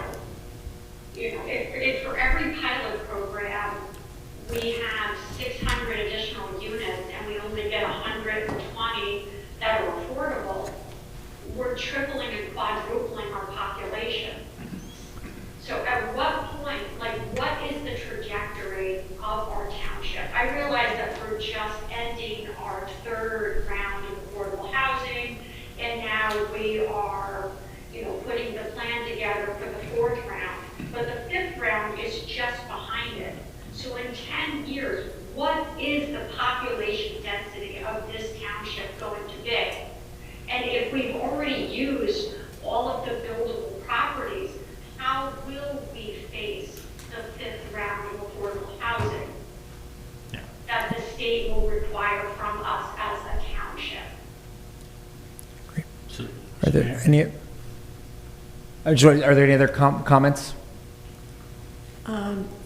If for every pilot program, we have 600 additional units and we only get 120 that are affordable, we're tripling and quadrupling our population. So at what point, what is the trajectory of our township? I realize that we're just ending our third round of affordable housing, and now we are, putting the plan together for the fourth round. But the fifth round is just behind it. So in 10 years, what is the population density of this township going to be? And if we've already used all of the buildable properties, how will we face the fifth round of affordable housing that the state will require from us as a township? Are there any? Are there any other comments?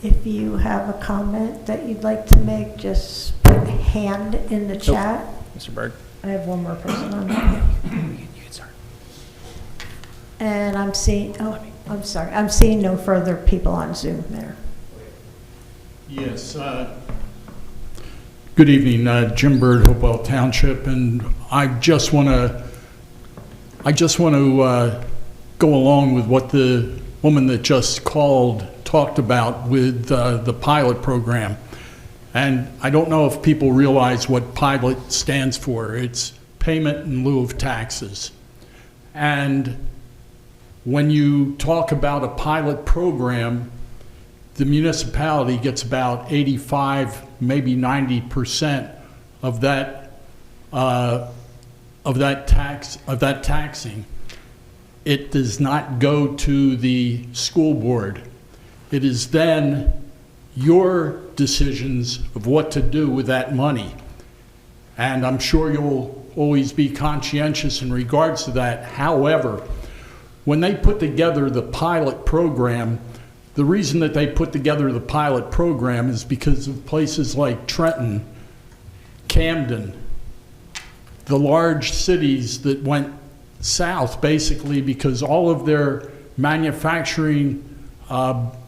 If you have a comment that you'd like to make, just put a hand in the chat. Mr. Berg. I have one more person on that. You can start. And I'm seeing no further people on Zoom there. Yes. Good evening, Jim Bird, Hopewell Township, and I just want to go along with what the woman that just called talked about with the pilot program. And I don't know if people realize what pilot stands for. It's payment in lieu of taxes. And when you talk about a pilot program, the municipality gets about 85, maybe 90% of that taxing. It does not go to the school board. It is then your decisions of what to do with that money. And I'm sure you'll always be conscientious in regards to that. However, when they put together the pilot program, the reason that they put together the pilot program is because of places like Trenton, Camden, the large cities that went south basically because all of their manufacturing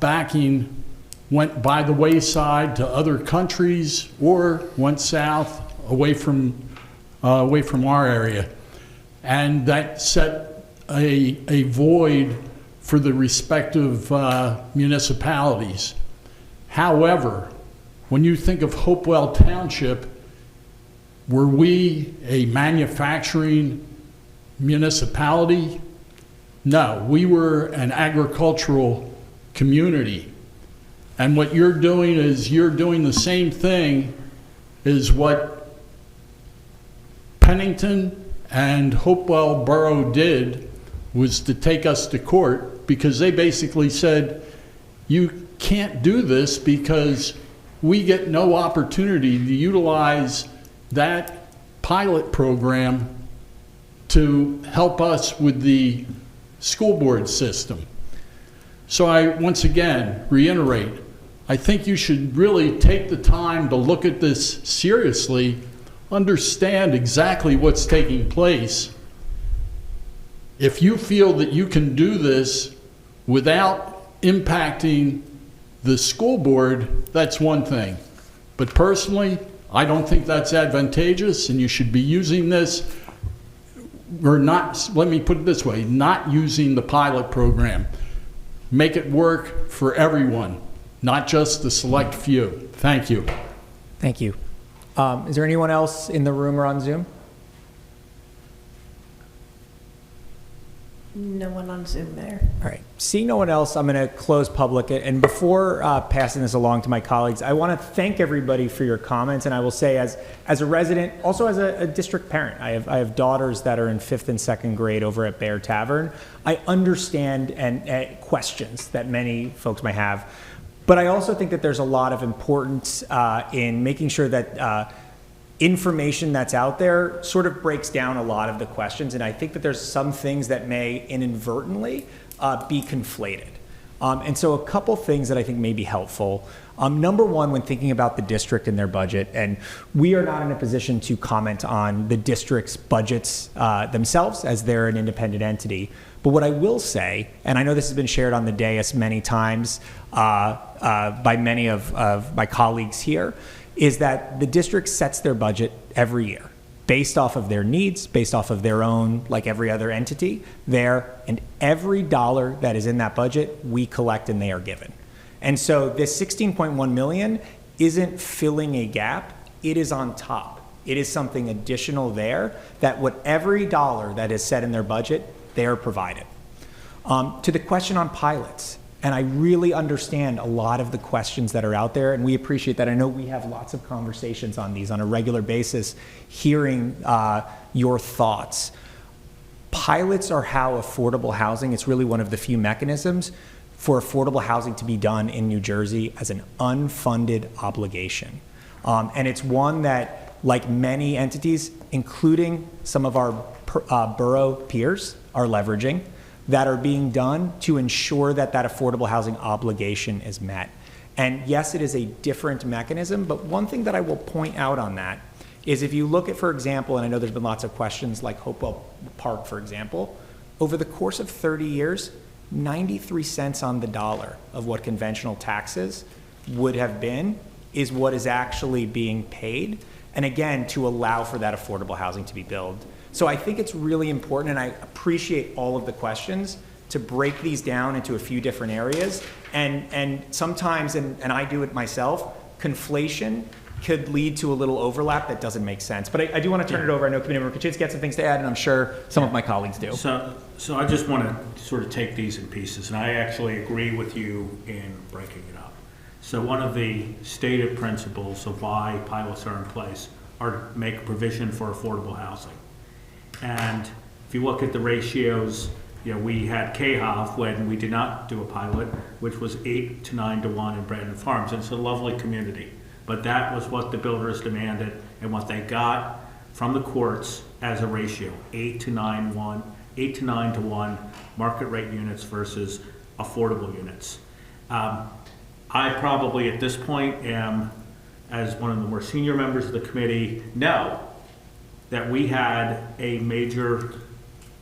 backing went by the wayside to other countries or went south away from our area. And that set a void for the respective municipalities. However, when you think of Hopewell Township, were we a manufacturing municipality? No, we were an agricultural community. And what you're doing is you're doing the same thing as what Pennington and Hopewell Borough did, was to take us to court because they basically said, you can't do this because we get no opportunity to utilize that pilot program to help us with the school board system. So I, once again, reiterate, I think you should really take the time to look at this seriously, understand exactly what's taking place. If you feel that you can do this without impacting the school board, that's one thing. But personally, I don't think that's advantageous, and you should be using this, or not, let me put it this way, not using the pilot program. Make it work for everyone, not just the select few. Thank you. Thank you. Is there anyone else in the room or on Zoom? No one on Zoom there. All right. Seeing no one else, I'm going to close public. And before passing this along to my colleagues, I want to thank everybody for your comments. And I will say, as a resident, also as a district parent, I have daughters that are in 5th and 2nd grade over at Bear Tavern. I understand and questions that many folks might have. But I also think that there's a lot of importance in making sure that information that's out there sort of breaks down a lot of the questions. And I think that there's some things that may inadvertently be conflated. And so a couple things that I think may be helpful. Number one, when thinking about the district and their budget, and we are not in a position to comment on the district's budgets themselves as they're an independent entity. But what I will say, and I know this has been shared on the dais many times by many of my colleagues here, is that the district sets their budget every year based off of their needs, based off of their own, like every other entity there, and every dollar that is in that budget, we collect and they are given. And so this 16.1 million isn't filling a gap, it is on top. It is something additional there that every dollar that is set in their budget, they are provided. To the question on pilots, and I really understand a lot of the questions that are out there, and we appreciate that. I know we have lots of conversations on these on a regular basis, hearing your thoughts. Pilots are how affordable housing, it's really one of the few mechanisms for affordable housing to be done in New Jersey as an unfunded obligation. And it's one that, like many entities, including some of our borough peers, are leveraging, that are being done to ensure that that affordable housing obligation is met. And yes, it is a different mechanism, but one thing that I will point out on that is if you look at, for example, and I know there's been lots of questions like Hopewell Park, for example, over the course of 30 years, 93 cents on the dollar of what conventional taxes would have been is what is actually being paid. And again, to allow for that affordable housing to be built. So I think it's really important, and I appreciate all of the questions, to break these down into a few different areas. And sometimes, and I do it myself, conflation could lead to a little overlap that doesn't make sense. But I do want to turn it over. I know Committee Member Kaczynski had some things to add, and I'm sure some of my colleagues do. So I just want to sort of take these in pieces, and I actually agree with you in breaking it up. So one of the stated principles of why pilots are in place are to make provision for affordable housing. And if you look at the ratios, we had KHOV when we did not do a pilot, which was 8 to 9 to 1 in Brandon Farms. And it's a lovely community. But that was what the builders demanded and what they got from the courts as a ratio, 8 to 9 to 1 market rate units versus affordable units. I probably at this point am, as one of the more senior members of the committee, know that we had a major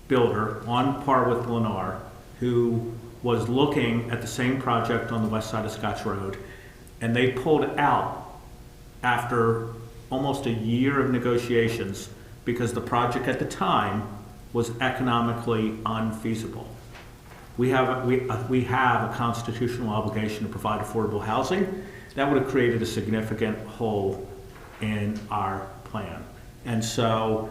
builder on par with Lennar who was looking at the same project on the west side of Scotch Road, and they pulled out after almost a year of negotiations because the project at the time was economically unfeasible. We have a constitutional obligation to provide affordable housing. That would have created a significant hole in our plan. And so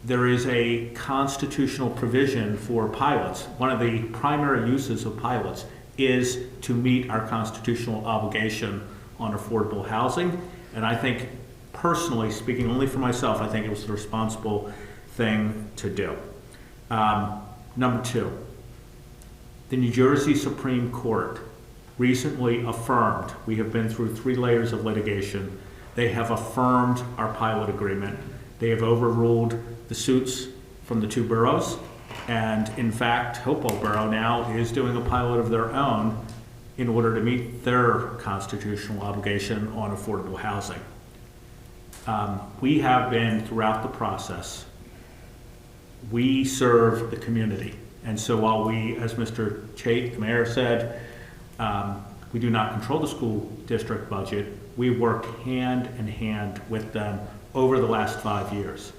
there is a constitutional provision for pilots. One of the primary uses of pilots is to meet our constitutional obligation on affordable housing. And I think, personally, speaking only for myself, I think it was the responsible thing to do. Number two, the New Jersey Supreme Court recently affirmed, we have been through 3 layers of litigation, they have affirmed our pilot agreement. They have overruled the suits from the 2 boroughs, and in fact, Hopewell Borough now is doing a pilot of their own in order to meet their constitutional obligation on affordable housing. We have been, throughout the process, we serve the community. And so while we, as Mr. Chait, the mayor, said, we do not control the school district budget, we work hand in hand with them over the last 5 years.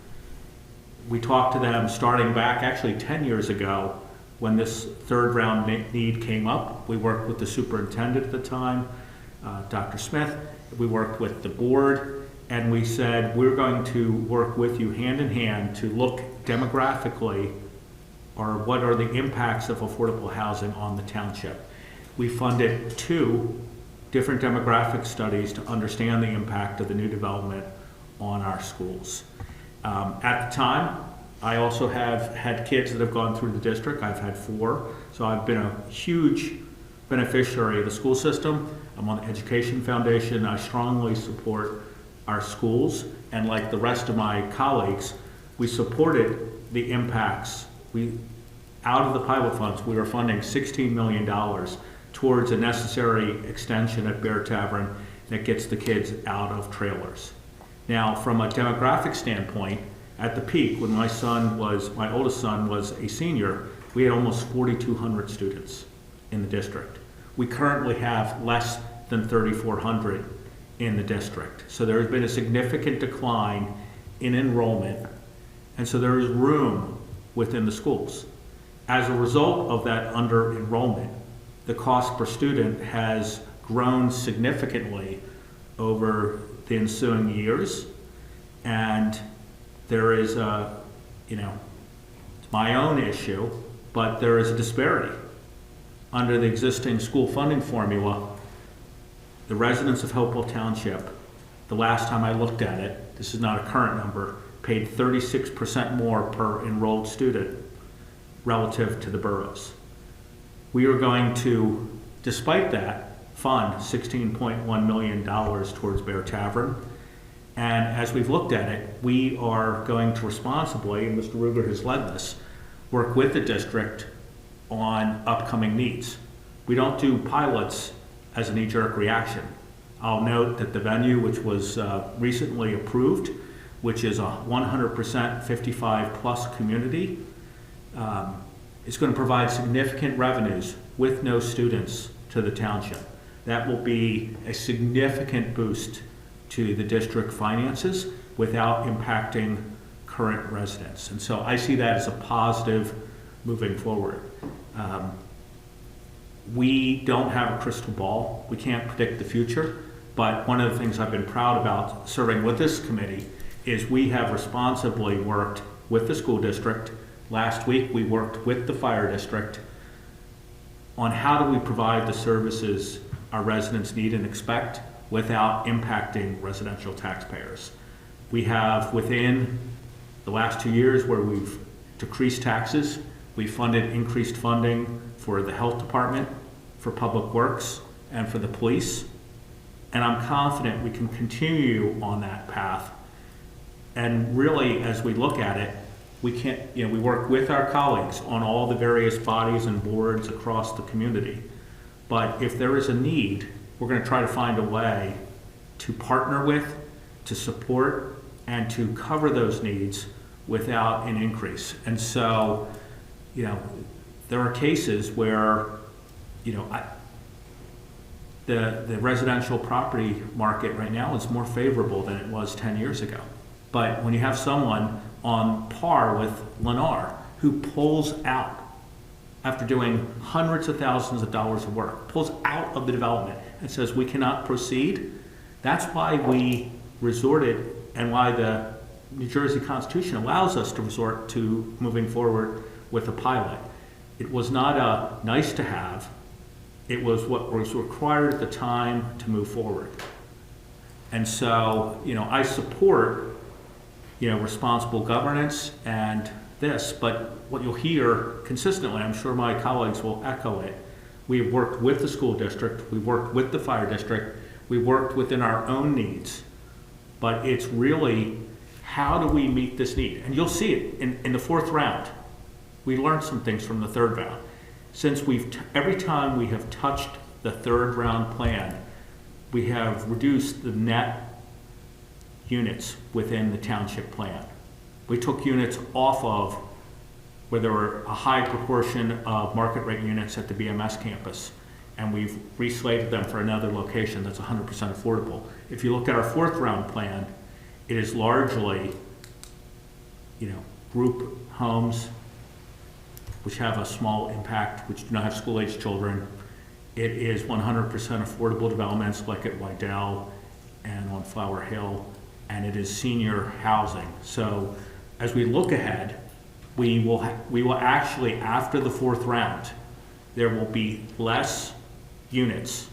We talked to them starting back actually 10 years ago when this 3rd round need came up. We worked with the superintendent at the time, Dr. Smith. We worked with the board, and we said, we're going to work with you hand in hand to look demographically, or what are the impacts of affordable housing on the township. We funded 2 different demographic studies to understand the impact of the new development on our schools. At the time, I also have had kids that have gone through the district. I've had 4, so I've been a huge beneficiary of the school system. I'm on the Education Foundation. I strongly support our schools, and like the rest of my colleagues, we supported the impacts. Out of the pilot funds, we were funding $16 million towards a necessary extension at Bear Tavern that gets the kids out of trailers. Now, from a demographic standpoint, at the peak, when my oldest son was a senior, we had almost 4,200 students in the district. We currently have less than 3,400 in the district. So there has been a significant decline in enrollment, and so there is room within the schools. As a result of that under-enrollment, the cost per student has grown significantly over the ensuing years, and there is it's my own issue, but there is a disparity. Under the existing school funding formula, the residents of Hopewell Township, the last time I looked at it, this is not a current number, paid 36% more per enrolled student relative to the boroughs. We are going to, despite that, fund $16.1 million towards Bear Tavern. And as we've looked at it, we are going to responsibly, and Mr. Ruger has led this, work with the district on upcoming needs. We don't do pilots as a knee-jerk reaction. I'll note that the venue, which was recently approved, which is a 100% 55-plus community, is going to provide significant revenues with no students to the township. That will be a significant boost to the district finances without impacting current residents. And so I see that as a positive moving forward. We don't have a crystal ball. We can't predict the future, but one of the things I've been proud about serving with this committee is we have responsibly worked with the school district. Last week, we worked with the fire district on how do we provide the services our residents need and expect without impacting residential taxpayers. We have, within the last 2 years where we've decreased taxes, we funded increased funding for the health department, for public works, and for the police. And I'm confident we can continue on that path. And really, as we look at it, we work with our colleagues on all the various bodies and boards across the community. But if there is a need, we're going to try to find a way to partner with, to support, and to cover those needs without an increase. And so, there are cases where, the residential property market right now is more favorable than it was 10 years ago. But when you have someone on par with Lennar who pulls out after doing hundreds of thousands of dollars of work, pulls out of the development and says we cannot proceed, that's why we resorted and why the New Jersey Constitution allows us to resort to moving forward with a pilot. It was not a nice to have, it was what was required at the time to move forward. And so, I support, responsible governance and this, but what you'll hear consistently, I'm sure my colleagues will echo it, we've worked with the school district, we've worked with the fire district, we've worked within our own needs, but it's really, how do we meet this need? And you'll see it in the fourth round. We learned some things from the third round. Since every time we have touched the third round plan, we have reduced the net units within the township plan. We took units off of where there were a high proportion of market rate units at the BMS campus, and we've reslated them for another location that's 100% affordable. If you look at our fourth round plan, it is largely, group homes, which have a small impact, which do not have school-age children. It is 100% affordable developments like at Wydell and on Flower Hill, and it is senior housing. So as we look ahead, we will actually, after the fourth round, there will be less units,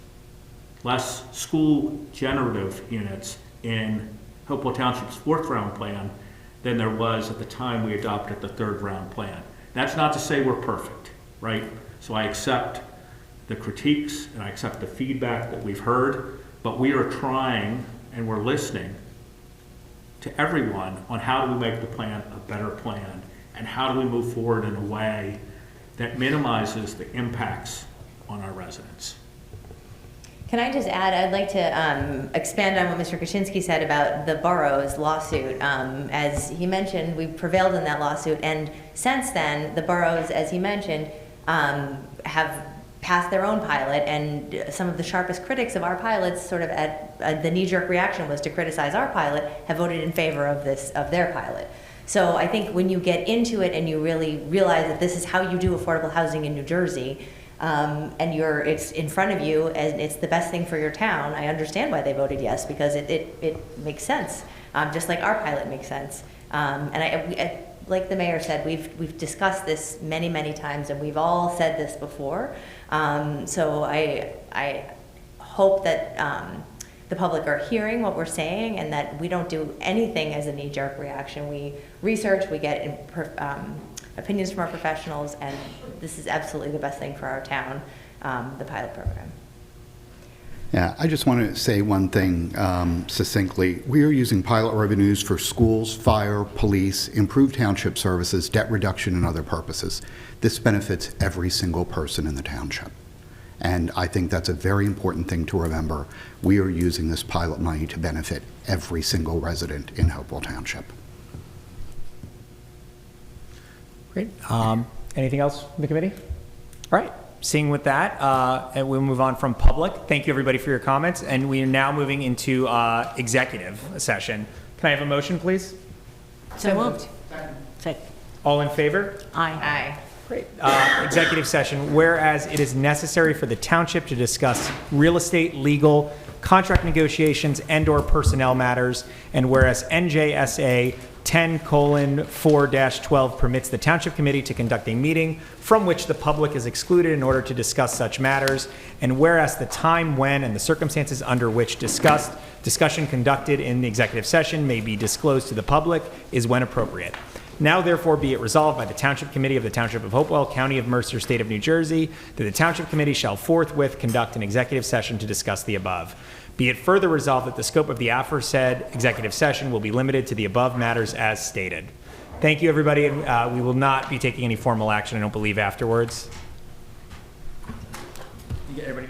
less school generative units in Hopewell Township's fourth round plan than there was at the time we adopted the third round plan. That's not to say we're perfect, right? So I accept the critiques and I accept the feedback that we've heard, but we are trying and we're listening to everyone on how do we make the plan a better plan and how do we move forward in a way that minimizes the impacts on our residents. Can I just add, I'd like to expand on what Mr. Kaczynski said about the borough's lawsuit. As he mentioned, we prevailed in that lawsuit, and since then, the boroughs, as he mentioned, have passed their own pilot, and some of the sharpest critics of our pilots, sort of at the knee-jerk reaction was to criticize our pilot, have voted in favor of their pilot. So I think when you get into it and you really realize that this is how you do affordable housing in New Jersey, and it's in front of you and it's the best thing for your town, I understand why they voted yes, because it makes sense, just like our pilot makes sense. And like the mayor said, we've discussed this many, many times, and we've all said this before. So I hope that the public are hearing what we're saying, and that we don't do anything as a knee-jerk reaction. We research, we get opinions from our professionals, and this is absolutely the best thing for our town, the pilot program. Yeah, I just want to say one thing succinctly. We are using pilot revenues for schools, fire, police, improved township services, debt reduction, and other purposes. This benefits every single person in the township. And I think that's a very important thing to remember. We are using this pilot money to benefit every single resident in Hopewell Township. Great. Anything else from the committee? All right. Seeing with that, and we'll move on from public. Thank you, everybody, for your comments. And we are now moving into executive session. Can I have a motion, please? So moved. Second. All in favor? Aye. Great. Executive session. Whereas it is necessary for the township to discuss real estate, legal, contract negotiations, and/or personnel matters, and whereas NJSA 10:4-12 permits the Township Committee to conduct a meeting from which the public is excluded in order to discuss such matters, and whereas the time when and the circumstances under which discussion conducted in the executive session may be disclosed to the public is when appropriate. Now therefore be it resolved by the Township Committee of the Township of Hopewell, County of Mercer, State of New Jersey, that the Township Committee shall forthwith conduct an executive session to discuss the above. Be it further resolved that the scope of the aforesaid executive session will be limited to the above matters as stated. Thank you, everybody. And, we will not be taking any formal action, I don't believe, afterwards. Everybody